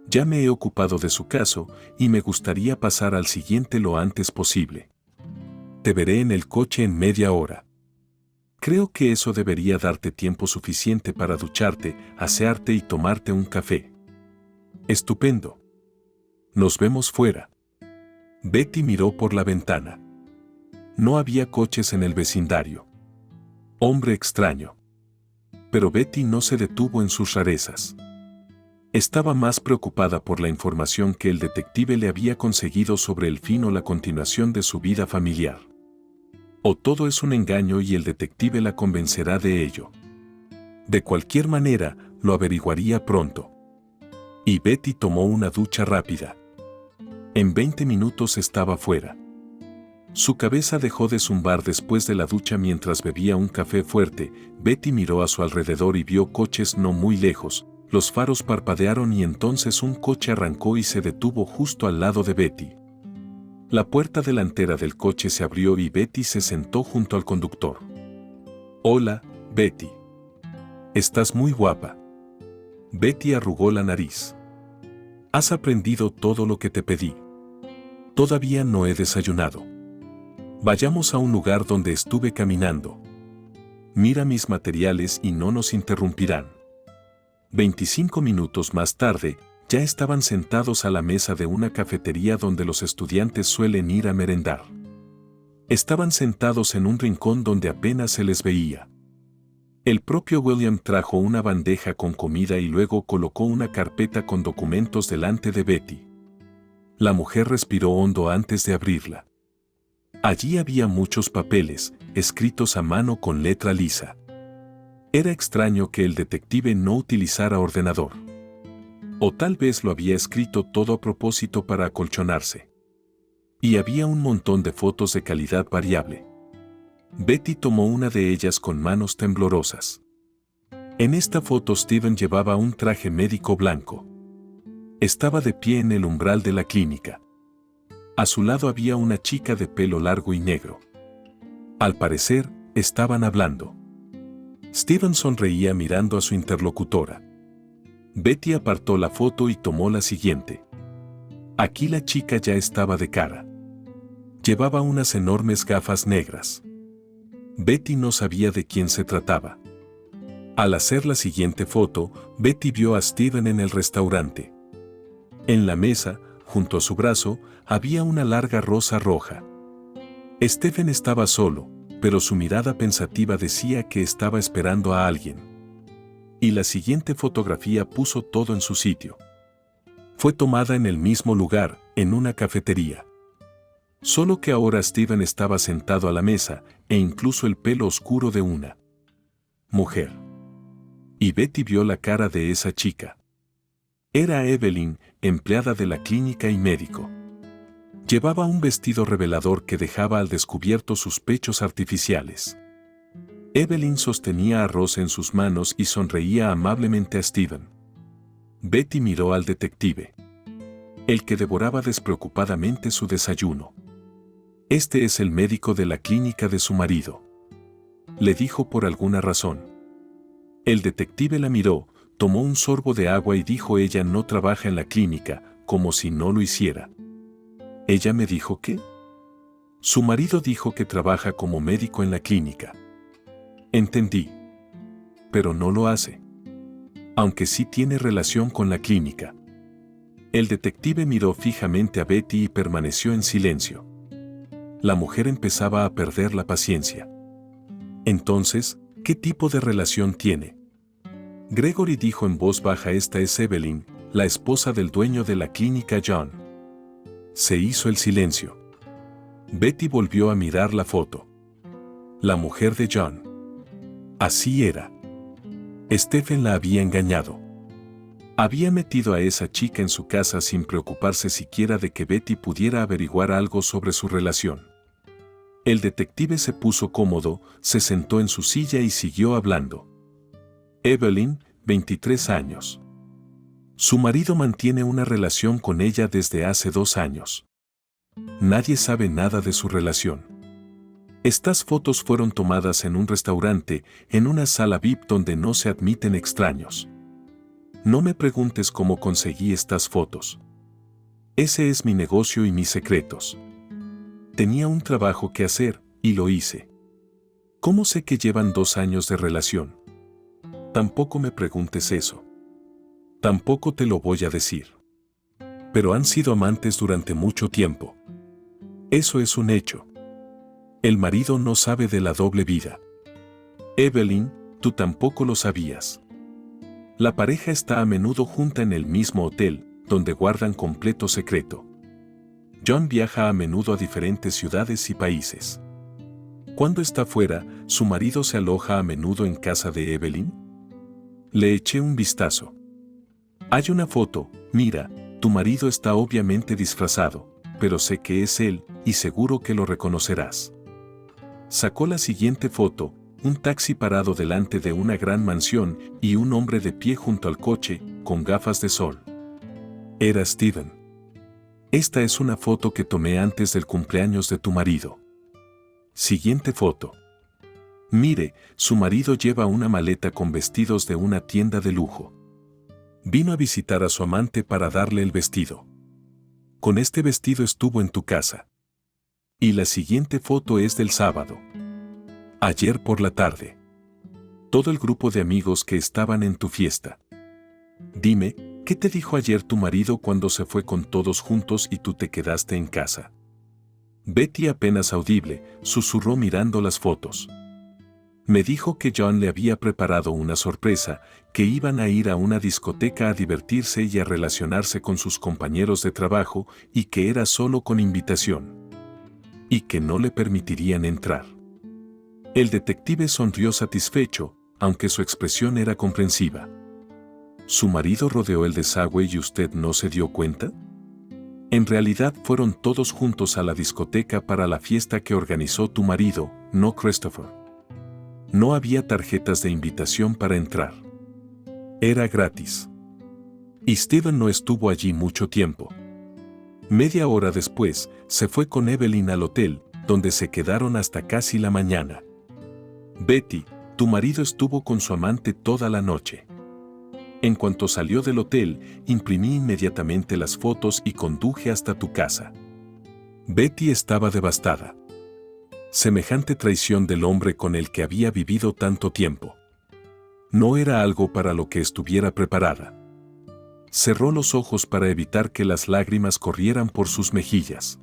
Ya me he ocupado de su caso y me gustaría pasar al siguiente lo antes posible. Te veré en el coche en media hora. Creo que eso debería darte tiempo suficiente para ducharte, asearte y tomarte un café. Estupendo. Nos vemos fuera. Betty miró por la ventana. No había coches en el vecindario. Hombre extraño. Pero Betty no se detuvo en sus rarezas. Estaba más preocupada por la información que el detective le había conseguido sobre el fin o la continuación de su vida familiar. O todo es un engaño y el detective la convencerá de ello. De cualquier manera, lo averiguaría pronto. Y Betty tomó una ducha rápida. En 20 minutos estaba fuera. Su cabeza dejó de zumbar después de la ducha mientras bebía un café fuerte. Betty miró a su alrededor y vio coches no muy lejos. Los faros parpadearon y entonces un coche arrancó y se detuvo justo al lado de Betty. La puerta delantera del coche se abrió y Betty se sentó junto al conductor. Hola, Betty. Estás muy guapa. Betty arrugó la nariz. ¿Has aprendido todo lo que te pedí? Todavía no he desayunado. Vayamos a un lugar donde estuve caminando. Mira mis materiales y no nos interrumpirán. 25 minutos más tarde, ya estaban sentados a la mesa de una cafetería donde los estudiantes suelen ir a merendar. Estaban sentados en un rincón donde apenas se les veía. El propio William trajo una bandeja con comida y luego colocó una carpeta con documentos delante de Betty. La mujer respiró hondo antes de abrirla. Allí había muchos papeles, escritos a mano con letra lisa. Era extraño que el detective no utilizara ordenador. O tal vez lo había escrito todo a propósito para acolchonarse. Y había un montón de fotos de calidad variable. Betty tomó una de ellas con manos temblorosas. En esta foto Steven llevaba un traje médico blanco. Estaba de pie en el umbral de la clínica. A su lado había una chica de pelo largo y negro. Al parecer, estaban hablando. Steven sonreía mirando a su interlocutora. Betty apartó la foto y tomó la siguiente. Aquí la chica ya estaba de cara. Llevaba unas enormes gafas negras. Betty no sabía de quién se trataba. Al hacer la siguiente foto, Betty vio a Steven en el restaurante. En la mesa, junto a su brazo, había una larga rosa roja. Steven estaba solo, pero su mirada pensativa decía que estaba esperando a alguien. Y la siguiente fotografía puso todo en su sitio. Fue tomada en el mismo lugar, en una cafetería. Solo que ahora Steven estaba sentado a la mesa, e incluso el pelo oscuro de una mujer. Y Betty vio la cara de esa chica. Era Evelyn, empleada de la clínica y médico. Llevaba un vestido revelador que dejaba al descubierto sus pechos artificiales. Evelyn sostenía arroz en sus manos y sonreía amablemente a Steven. Betty miró al detective, el que devoraba despreocupadamente su desayuno. Este es el médico de la clínica de su marido. le dijo por alguna razón. El detective la miró, tomó un sorbo de agua y dijo: ella no trabaja en la clínica, como si no lo hiciera. ¿Ella me dijo qué? Su marido dijo que trabaja como médico en la clínica. Entendí. Pero no lo hace. Aunque sí tiene relación con la clínica. El detective miró fijamente a Betty y permaneció en silencio. La mujer empezaba a perder la paciencia. Entonces, ¿qué tipo de relación tiene? Gregory dijo en voz baja: esta es Evelyn, la esposa del dueño de la clínica John. Se hizo el silencio. Betty volvió a mirar la foto. La mujer de John. Así era. Stephen la había engañado. Había metido a esa chica en su casa sin preocuparse siquiera de que Betty pudiera averiguar algo sobre su relación. El detective se puso cómodo, se sentó en su silla y siguió hablando. Evelyn, 23 años. Su marido mantiene una relación con ella desde hace 2 años. Nadie sabe nada de su relación. Estas fotos fueron tomadas en un restaurante, en una sala VIP donde no se admiten extraños. No me preguntes cómo conseguí estas fotos. Ese es mi negocio y mis secretos. Tenía un trabajo que hacer, y lo hice. ¿Cómo sé que llevan 2 años de relación? Tampoco me preguntes eso. Tampoco te lo voy a decir. Pero han sido amantes durante mucho tiempo. Eso es un hecho. El marido no sabe de la doble vida. Evelyn, tú tampoco lo sabías. La pareja está a menudo junta en el mismo hotel, donde guardan completo secreto. John viaja a menudo a diferentes ciudades y países. Cuando está fuera, ¿su marido se aloja a menudo en casa de Evelyn? Le eché un vistazo. Hay una foto, mira, tu marido está obviamente disfrazado, pero sé que es él, y seguro que lo reconocerás. Sacó la siguiente foto, un taxi parado delante de una gran mansión y un hombre de pie junto al coche, con gafas de sol. Era Steven. Esta es una foto que tomé antes del cumpleaños de tu marido. Siguiente foto. Mire, su marido lleva una maleta con vestidos de una tienda de lujo. Vino a visitar a su amante para darle el vestido. Con este vestido estuvo en tu casa. Y la siguiente foto es del sábado. Ayer por la tarde. Todo el grupo de amigos que estaban en tu fiesta. Dime, ¿qué te dijo ayer tu marido cuando se fue con todos juntos y tú te quedaste en casa? Betty, apenas audible, susurró mirando las fotos. Me dijo que John le había preparado una sorpresa, que iban a ir a una discoteca a divertirse y a relacionarse con sus compañeros de trabajo y que era solo con invitación. Y que no le permitirían entrar. El detective sonrió satisfecho, aunque su expresión era comprensiva. ¿Su marido rodeó el desagüe y usted no se dio cuenta? En realidad fueron todos juntos a la discoteca para la fiesta que organizó tu marido, no Christopher. No había tarjetas de invitación para entrar. Era gratis. Y Steven no estuvo allí mucho tiempo. Media hora después, se fue con Evelyn al hotel, donde se quedaron hasta casi la mañana. Betty, tu marido estuvo con su amante toda la noche. En cuanto salió del hotel, imprimí inmediatamente las fotos y conduje hasta tu casa. Betty estaba devastada. Semejante traición del hombre con el que había vivido tanto tiempo. No era algo para lo que estuviera preparada. Cerró los ojos para evitar que las lágrimas corrieran por sus mejillas.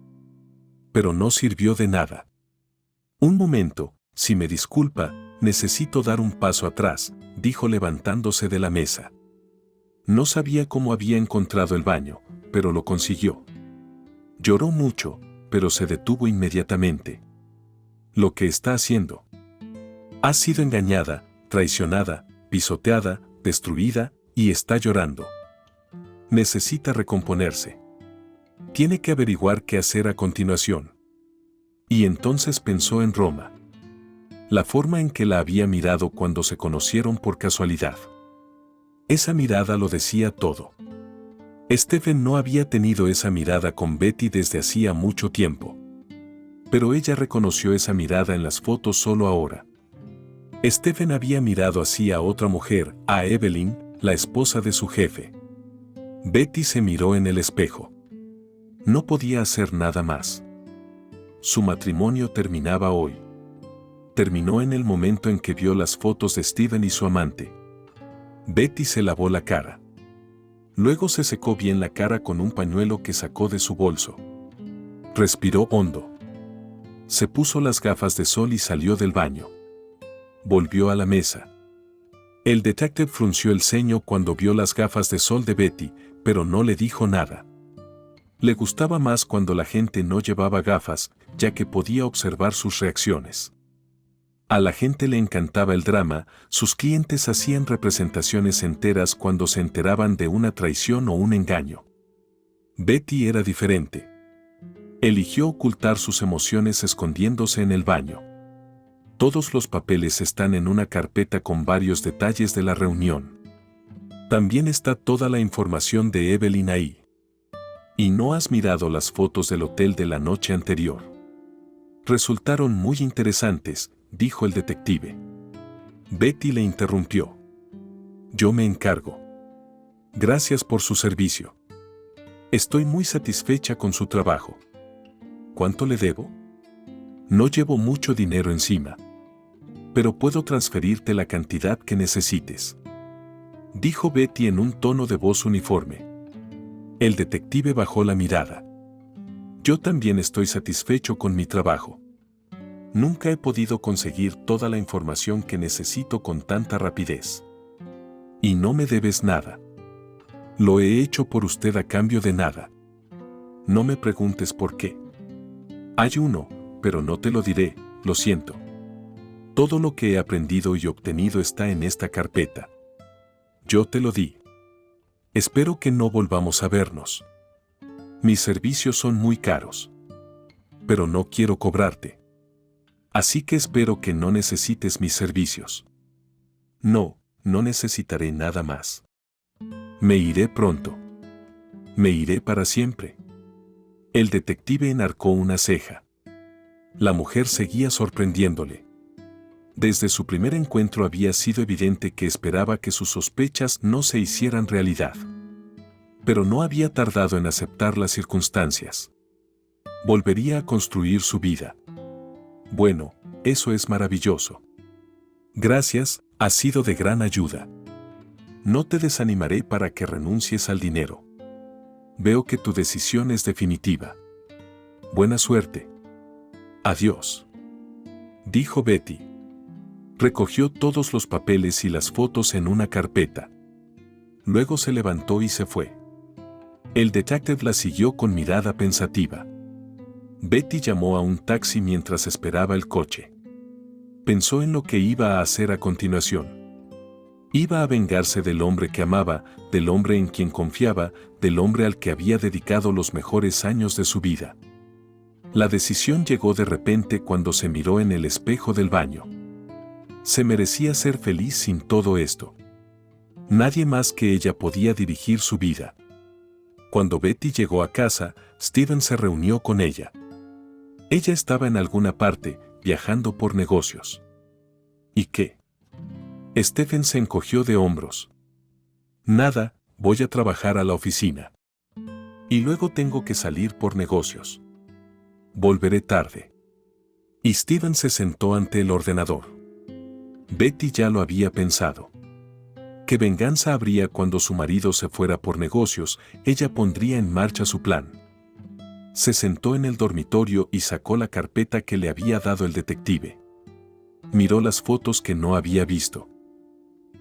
Pero no sirvió de nada. Un momento, si me disculpa, necesito dar un paso atrás, dijo levantándose de la mesa. No sabía cómo había encontrado el baño, pero lo consiguió. Lloró mucho, pero se detuvo inmediatamente. Lo que está haciendo. Ha sido engañada, traicionada, pisoteada, destruida, y está llorando. Necesita recomponerse. Tiene que averiguar qué hacer a continuación. Y entonces pensó en Roma. La forma en que la había mirado cuando se conocieron por casualidad. Esa mirada lo decía todo. Stephen no había tenido esa mirada con Betty desde hacía mucho tiempo. Pero ella reconoció esa mirada en las fotos solo ahora. Stephen había mirado así a otra mujer, a Evelyn, la esposa de su jefe. Betty se miró en el espejo. No podía hacer nada más. Su matrimonio terminaba hoy. Terminó en el momento en que vio las fotos de Steven y su amante. Betty se lavó la cara. Luego se secó bien la cara con un pañuelo que sacó de su bolso. Respiró hondo. Se puso las gafas de sol y salió del baño. Volvió a la mesa. El detective frunció el ceño cuando vio las gafas de sol de Betty, pero no le dijo nada. Le gustaba más cuando la gente no llevaba gafas, ya que podía observar sus reacciones. A la gente le encantaba el drama, sus clientes hacían representaciones enteras cuando se enteraban de una traición o un engaño. Betty era diferente. Eligió ocultar sus emociones escondiéndose en el baño. Todos los papeles están en una carpeta con varios detalles de la reunión. También está toda la información de Evelyn ahí. ¿Y no has mirado las fotos del hotel de la noche anterior? Resultaron muy interesantes, dijo el detective. Betty le interrumpió. Yo me encargo. Gracias por su servicio. Estoy muy satisfecha con su trabajo. ¿Cuánto le debo? No llevo mucho dinero encima. Pero puedo transferirte la cantidad que necesites, dijo Betty en un tono de voz uniforme. El detective bajó la mirada. Yo también estoy satisfecho con mi trabajo. Nunca he podido conseguir toda la información que necesito con tanta rapidez. Y no me debes nada. Lo he hecho por usted a cambio de nada. No me preguntes por qué. Hay uno, pero no te lo diré, lo siento. Todo lo que he aprendido y obtenido está en esta carpeta. Yo te lo di. Espero que no volvamos a vernos. Mis servicios son muy caros. Pero no quiero cobrarte. Así que espero que no necesites mis servicios. No, no necesitaré nada más. Me iré pronto. Me iré para siempre. El detective enarcó una ceja. La mujer seguía sorprendiéndole. Desde su primer encuentro había sido evidente que esperaba que sus sospechas no se hicieran realidad. Pero no había tardado en aceptar las circunstancias. Volvería a construir su vida. Bueno, eso es maravilloso. Gracias, has sido de gran ayuda. No te desanimaré para que renuncies al dinero. Veo que tu decisión es definitiva. Buena suerte. Adiós, dijo Betty. Recogió todos los papeles y las fotos en una carpeta. Luego se levantó y se fue. El detective la siguió con mirada pensativa. Betty llamó a un taxi mientras esperaba el coche. Pensó en lo que iba a hacer a continuación. Iba a vengarse del hombre que amaba, del hombre en quien confiaba, del hombre al que había dedicado los mejores años de su vida. La decisión llegó de repente cuando se miró en el espejo del baño. Se merecía ser feliz sin todo esto. Nadie más que ella podía dirigir su vida. Cuando Betty llegó a casa, Steven se reunió con ella. Ella estaba en alguna parte, viajando por negocios. ¿Y qué? Stephen se encogió de hombros. Nada, voy a trabajar a la oficina. Y luego tengo que salir por negocios. Volveré tarde. Y Steven se sentó ante el ordenador. Betty ya lo había pensado. ¿Qué venganza habría cuando su marido se fuera por negocios? Ella pondría en marcha su plan. Se sentó en el dormitorio y sacó la carpeta que le había dado el detective. Miró las fotos que no había visto.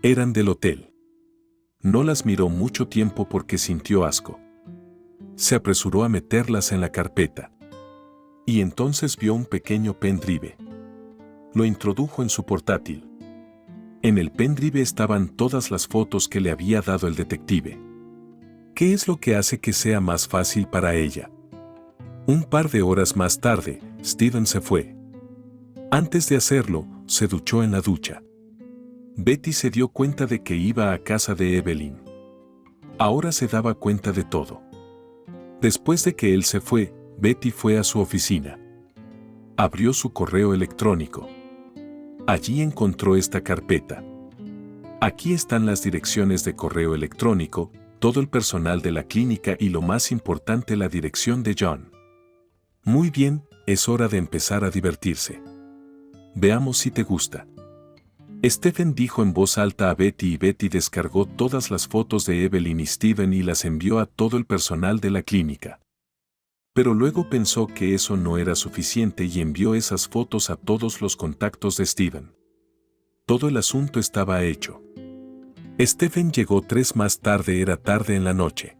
Eran del hotel. No las miró mucho tiempo porque sintió asco. Se apresuró a meterlas en la carpeta. Y entonces vio un pequeño pendrive. Lo introdujo en su portátil. En el pendrive estaban todas las fotos que le había dado el detective. ¿Qué es lo que hace que sea más fácil para ella? Un par de horas más tarde, Steven se fue. Antes de hacerlo, se duchó en la ducha. Betty se dio cuenta de que iba a casa de Evelyn. Ahora se daba cuenta de todo. Después de que él se fue, Betty fue a su oficina. Abrió su correo electrónico. Allí encontró esta carpeta. Aquí están las direcciones de correo electrónico, todo el personal de la clínica y lo más importante, la dirección de John. Muy bien, es hora de empezar a divertirse. Veamos si te gusta. Stephen dijo en voz alta a Betty y Betty descargó todas las fotos de Evelyn y Steven y las envió a todo el personal de la clínica. Pero luego pensó que eso no era suficiente y envió esas fotos a todos los contactos de Steven. Todo el asunto estaba hecho. Stephen llegó 3 más tarde, era tarde en la noche.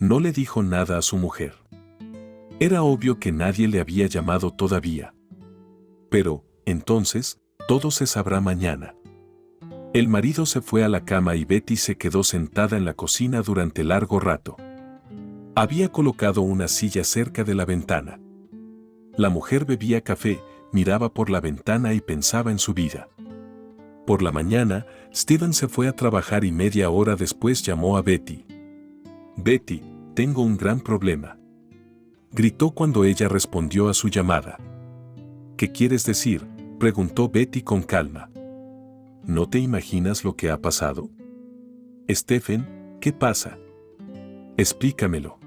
No le dijo nada a su mujer. Era obvio que nadie le había llamado todavía. Pero, entonces, todo se sabrá mañana. El marido se fue a la cama y Betty se quedó sentada en la cocina durante largo rato. Había colocado una silla cerca de la ventana. La mujer bebía café, miraba por la ventana y pensaba en su vida. Por la mañana, Steven se fue a trabajar y media hora después llamó a Betty. «Betty, tengo un gran problema», gritó cuando ella respondió a su llamada. «¿Qué quieres decir?», preguntó Betty con calma. «¿No te imaginas lo que ha pasado?». «Stephen, ¿qué pasa? Explícamelo».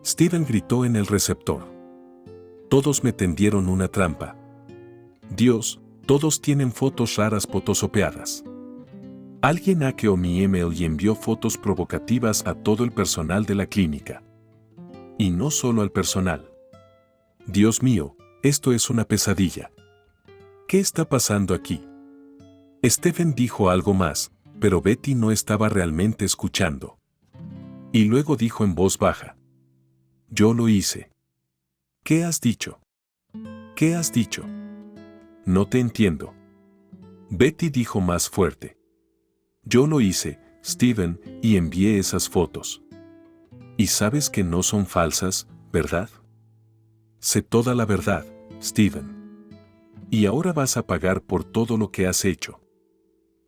Steven gritó en el receptor. «Todos me tendieron una trampa. Dios, todos tienen fotos raras photoshopeadas. Alguien hackeó mi email y envió fotos provocativas a todo el personal de la clínica. Y no solo al personal. Dios mío, esto es una pesadilla. ¿Qué está pasando aquí?». Stephen dijo algo más, pero Betty no estaba realmente escuchando. Y luego dijo en voz baja: «Yo lo hice». «¿Qué has dicho? ¿Qué has dicho? No te entiendo». Betty dijo más fuerte: «Yo lo hice, Steven, y envié esas fotos. Y sabes que no son falsas, ¿verdad? Sé toda la verdad, Steven. Y ahora vas a pagar por todo lo que has hecho».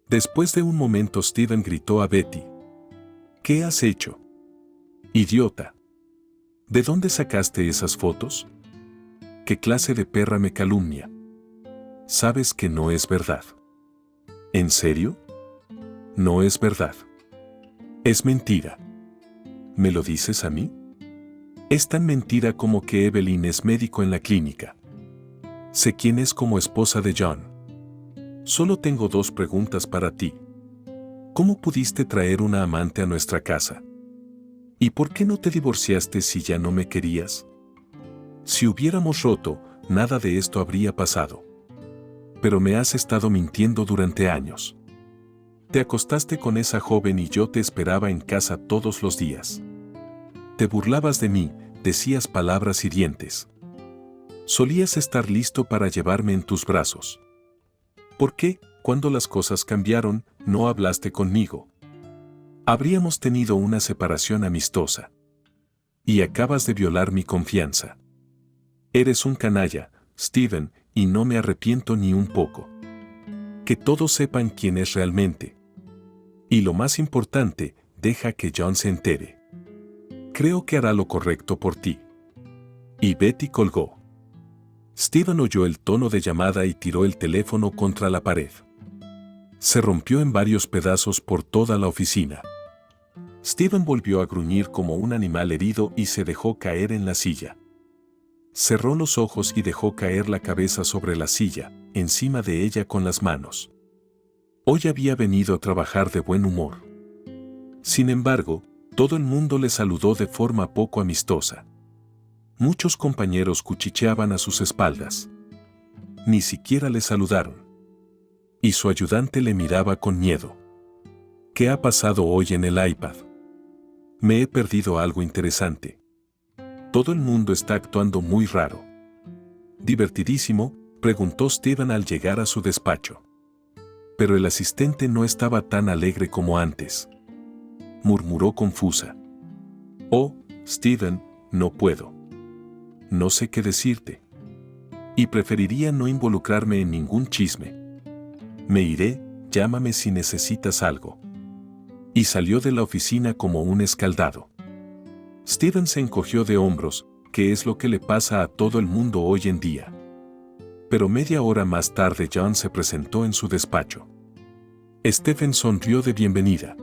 Después de un momento Steven gritó a Betty: «¿Qué has hecho? Idiota. ¿De dónde sacaste esas fotos? ¿Qué clase de perra me calumnia? Sabes que no es verdad». «¿En serio? No es verdad. Es mentira». «¿Me lo dices a mí?». «Es tan mentira como que Evelyn es médico en la clínica. Sé quién es como esposa de John. Solo tengo 2 preguntas para ti. ¿Cómo pudiste traer una amante a nuestra casa? ¿Y por qué no te divorciaste si ya no me querías? Si hubiéramos roto, nada de esto habría pasado. Pero me has estado mintiendo durante años. Te acostaste con esa joven y yo te esperaba en casa todos los días. Te burlabas de mí, decías palabras hirientes. Solías estar listo para llevarme en tus brazos. ¿Por qué, cuando las cosas cambiaron, no hablaste conmigo? Habríamos tenido una separación amistosa. Y acabas de violar mi confianza. Eres un canalla, Steven, y no me arrepiento ni un poco. Que todos sepan quién es realmente. Y lo más importante, deja que John se entere. Creo que hará lo correcto por ti». Y Betty colgó. Steven oyó el tono de llamada y tiró el teléfono contra la pared. Se rompió en varios pedazos por toda la oficina. Steven volvió a gruñir como un animal herido y se dejó caer en la silla. Cerró los ojos y dejó caer la cabeza sobre la silla, encima de ella con las manos. Hoy había venido a trabajar de buen humor. Sin embargo, todo el mundo le saludó de forma poco amistosa. Muchos compañeros cuchicheaban a sus espaldas. Ni siquiera le saludaron. Y su ayudante le miraba con miedo. «¿Qué ha pasado hoy en el iPad? Me he perdido algo interesante. Todo el mundo está actuando muy raro». «¿Divertidísimo?», preguntó Steven al llegar a su despacho. Pero el asistente no estaba tan alegre como antes. Murmuró confusa. «Oh, Steven, no puedo. No sé qué decirte. Y preferiría no involucrarme en ningún chisme. Me iré, llámame si necesitas algo». Y salió de la oficina como un escaldado. Steven se encogió de hombros, que es lo que le pasa a todo el mundo hoy en día. Pero media hora más tarde John se presentó en su despacho. Stephen sonrió de bienvenida.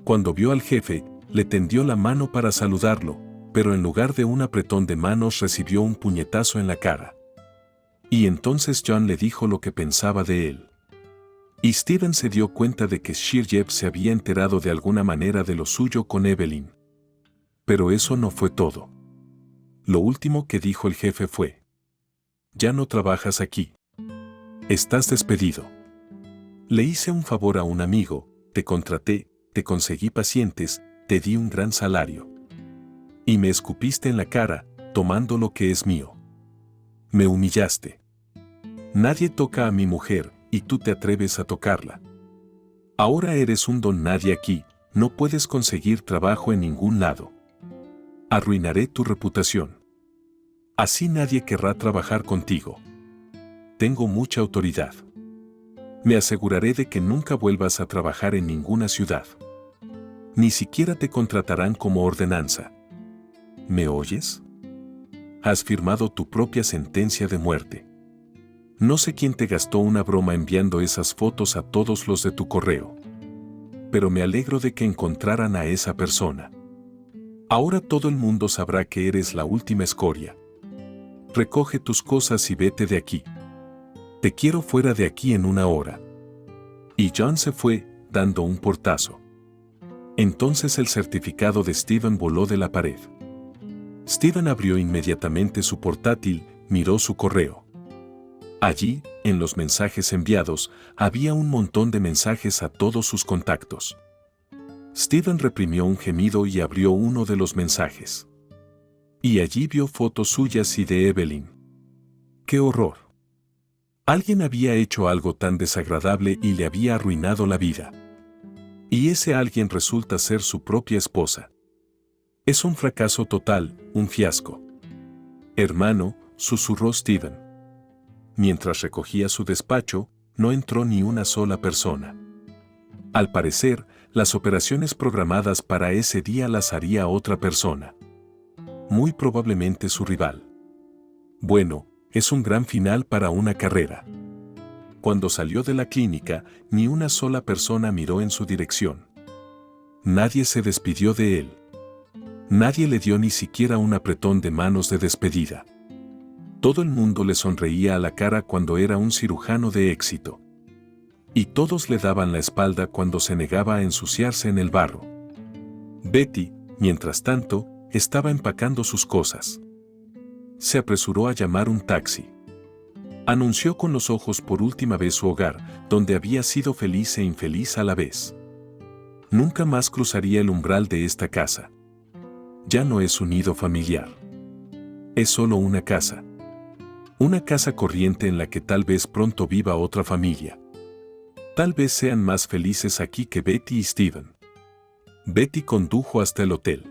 Cuando vio al jefe, le tendió la mano para saludarlo, pero en lugar de un apretón de manos recibió un puñetazo en la cara. Y entonces John le dijo lo que pensaba de él. Y Stephen se dio cuenta de que Shirjev se había enterado de alguna manera de lo suyo con Evelyn. Pero eso no fue todo. Lo último que dijo el jefe fue: «Ya no trabajas aquí. Estás despedido. Le hice un favor a un amigo, te contraté, te conseguí pacientes, te di un gran salario. Y me escupiste en la cara, tomando lo que es mío. Me humillaste. Nadie toca a mi mujer, y tú te atreves a tocarla. Ahora eres un don nadie aquí, no puedes conseguir trabajo en ningún lado. Arruinaré tu reputación. Así nadie querrá trabajar contigo. Tengo mucha autoridad. Me aseguraré de que nunca vuelvas a trabajar en ninguna ciudad. Ni siquiera te contratarán como ordenanza. ¿Me oyes? Has firmado tu propia sentencia de muerte. No sé quién te gastó una broma enviando esas fotos a todos los de tu correo. Pero me alegro de que encontraran a esa persona. Ahora todo el mundo sabrá que eres la última escoria. Recoge tus cosas y vete de aquí. Te quiero fuera de aquí en una hora». Y John se fue, dando un portazo. Entonces el certificado de Stephen voló de la pared. Stephen abrió inmediatamente su portátil, miró su correo. Allí, en los mensajes enviados, había un montón de mensajes a todos sus contactos. Stephen reprimió un gemido y abrió uno de los mensajes. Y allí vio fotos suyas y de Evelyn. ¡Qué horror! Alguien había hecho algo tan desagradable y le había arruinado la vida. Y ese alguien resulta ser su propia esposa. Es un fracaso total, un fiasco. «Hermano», susurró Stephen. Mientras recogía su despacho, no entró ni una sola persona. Al parecer, las operaciones programadas para ese día las haría otra persona. Muy probablemente su rival. Bueno, es un gran final para una carrera. Cuando salió de la clínica, ni una sola persona miró en su dirección. Nadie se despidió de él. Nadie le dio ni siquiera un apretón de manos de despedida. Todo el mundo le sonreía a la cara cuando era un cirujano de éxito. Y todos le daban la espalda cuando se negaba a ensuciarse en el barro. Betty, mientras tanto, estaba empacando sus cosas. Se apresuró a llamar un taxi. Anunció con los ojos por última vez su hogar, donde había sido feliz e infeliz a la vez. Nunca más cruzaría el umbral de esta casa. Ya no es un nido familiar. Es solo una casa. Una casa corriente en la que tal vez pronto viva otra familia. Tal vez sean más felices aquí que Betty y Stephen. Betty condujo hasta el hotel.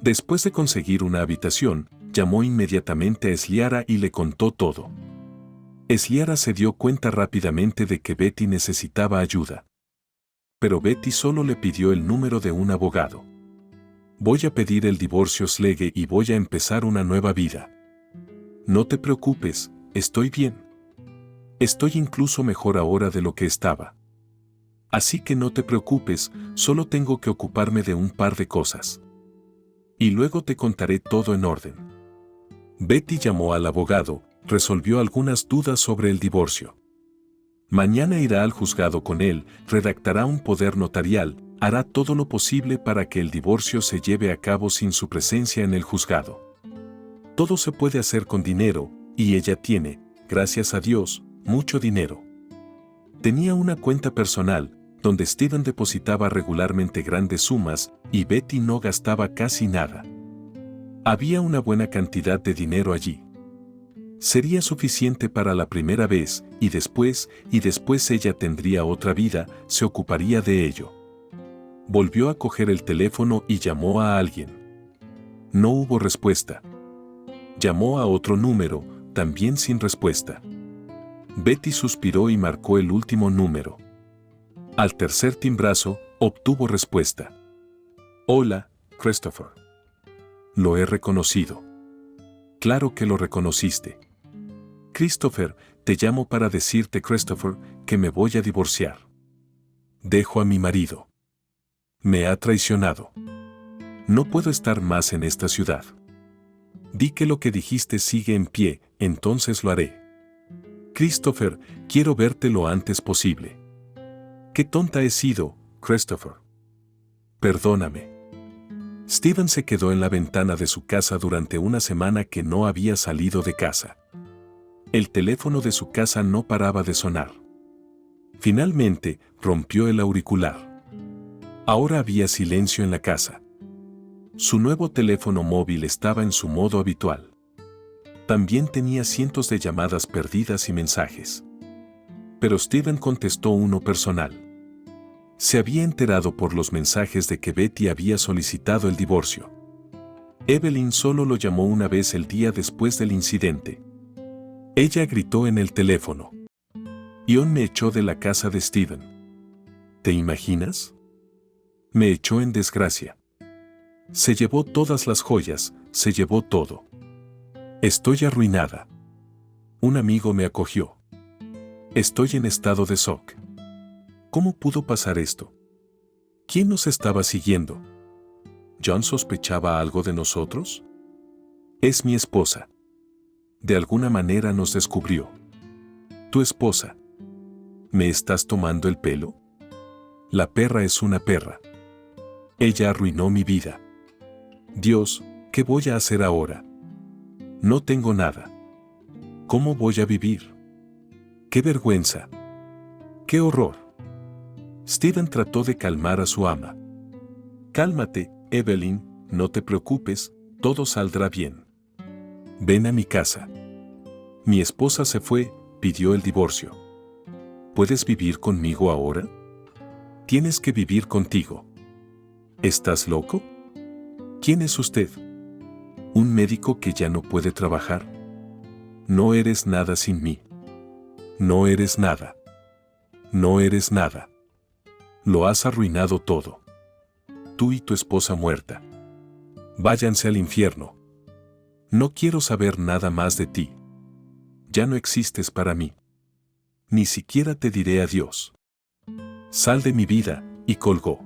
Después de conseguir una habitación, llamó inmediatamente a Sliara y le contó todo. Sliara se dio cuenta rápidamente de que Betty necesitaba ayuda. Pero Betty solo le pidió el número de un abogado. «Voy a pedir el divorcio Slege y voy a empezar una nueva vida. No te preocupes, estoy bien. Estoy incluso mejor ahora de lo que estaba. Así que no te preocupes, solo tengo que ocuparme de un par de cosas. Y luego te contaré todo en orden». Betty llamó al abogado, resolvió algunas dudas sobre el divorcio. Mañana irá al juzgado con él, redactará un poder notarial, hará todo lo posible para que el divorcio se lleve a cabo sin su presencia en el juzgado. Todo se puede hacer con dinero, y ella tiene, gracias a Dios, mucho dinero. Tenía una cuenta personal, donde Stephen depositaba regularmente grandes sumas, y Betty no gastaba casi nada. Había una buena cantidad de dinero allí. Sería suficiente para la primera vez, y después ella tendría otra vida, se ocuparía de ello. Volvió a coger el teléfono y llamó a alguien. No hubo respuesta. Llamó a otro número, también sin respuesta. Betty suspiró y marcó el último número. Al tercer timbrazo, obtuvo respuesta. «Hola, Christopher. Lo he reconocido». «Claro que lo reconociste. Christopher, te llamo para decirte, Christopher, que me voy a divorciar. Dejo a mi marido. Me ha traicionado. No puedo estar más en esta ciudad. Di que lo que dijiste sigue en pie, entonces lo haré. Christopher, quiero verte lo antes posible. Qué tonta he sido, Christopher. Perdóname. Steven se quedó en la ventana de su casa durante una semana que no había salido de casa. El teléfono de su casa no paraba de sonar. Finalmente, rompió el auricular. Ahora había silencio en la casa. Su nuevo teléfono móvil estaba en su modo habitual. También tenía cientos de llamadas perdidas y mensajes. Pero Steven contestó uno personal. Se había enterado por los mensajes de que Betty había solicitado el divorcio. Evelyn solo lo llamó una vez el día después del incidente. Ella gritó en el teléfono. Ian me echó de la casa de Steven. ¿Te imaginas? Me echó en desgracia. Se llevó todas las joyas, se llevó todo. Estoy arruinada. Un amigo me acogió. Estoy en estado de shock. ¿Cómo pudo pasar esto? ¿Quién nos estaba siguiendo? ¿John sospechaba algo de nosotros? Es mi esposa. De alguna manera nos descubrió. Tu esposa. ¿Me estás tomando el pelo? La perra es una perra. Ella arruinó mi vida. Dios, ¿qué voy a hacer ahora? No tengo nada. ¿Cómo voy a vivir? ¡Qué vergüenza! ¡Qué horror! Steven trató de calmar a su ama. Cálmate, Evelyn, no te preocupes, todo saldrá bien. Ven a mi casa. Mi esposa se fue, pidió el divorcio. ¿Puedes vivir conmigo ahora? Tienes que vivir contigo. ¿Estás loco? ¿Quién es usted? ¿Un médico que ya no puede trabajar? No eres nada sin mí. No eres nada. No eres nada. Lo has arruinado todo. Tú y tu esposa muerta. Váyanse al infierno. No quiero saber nada más de ti. Ya no existes para mí. Ni siquiera te diré adiós. Sal de mi vida, y colgó.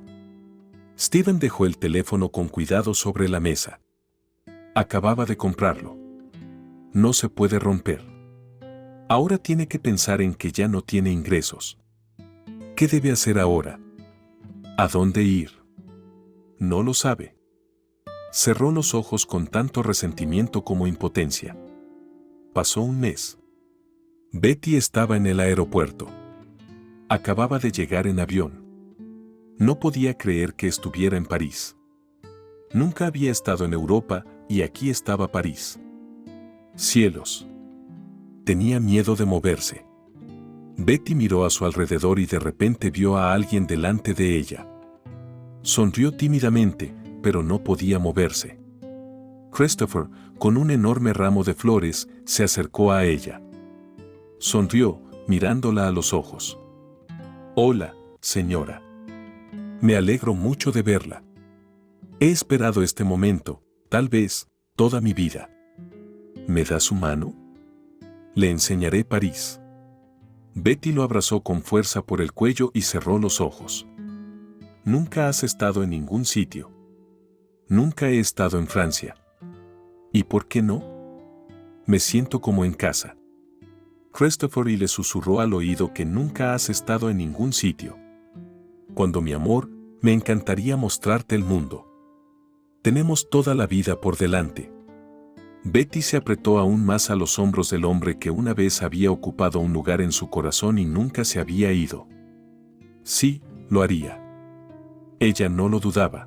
Steven dejó el teléfono con cuidado sobre la mesa. Acababa de comprarlo. No se puede romper. Ahora tiene que pensar en que ya no tiene ingresos. ¿Qué debe hacer ahora? ¿A dónde ir? No lo sabe. Cerró los ojos con tanto resentimiento como impotencia. Pasó un mes. Betty estaba en el aeropuerto. Acababa de llegar en avión. No podía creer que estuviera en París. Nunca había estado en Europa y aquí estaba París. Cielos. Tenía miedo de moverse. Betty miró a su alrededor y de repente vio a alguien delante de ella. Sonrió tímidamente, pero no podía moverse. Christopher, con un enorme ramo de flores, se acercó a ella. Sonrió, mirándola a los ojos. Hola, señora. Me alegro mucho de verla. He esperado este momento, tal vez, toda mi vida. ¿Me da su mano? Le enseñaré París. Betty lo abrazó con fuerza por el cuello y cerró los ojos. Nunca has estado en ningún sitio. Nunca he estado en Francia. ¿Y por qué no? Me siento como en casa. Christopher le susurró al oído que nunca has estado en ningún sitio. Cuando mi amor, me encantaría mostrarte el mundo. Tenemos toda la vida por delante. Betty se apretó aún más a los hombros del hombre que una vez había ocupado un lugar en su corazón y nunca se había ido. Sí, lo haría. Ella no lo dudaba.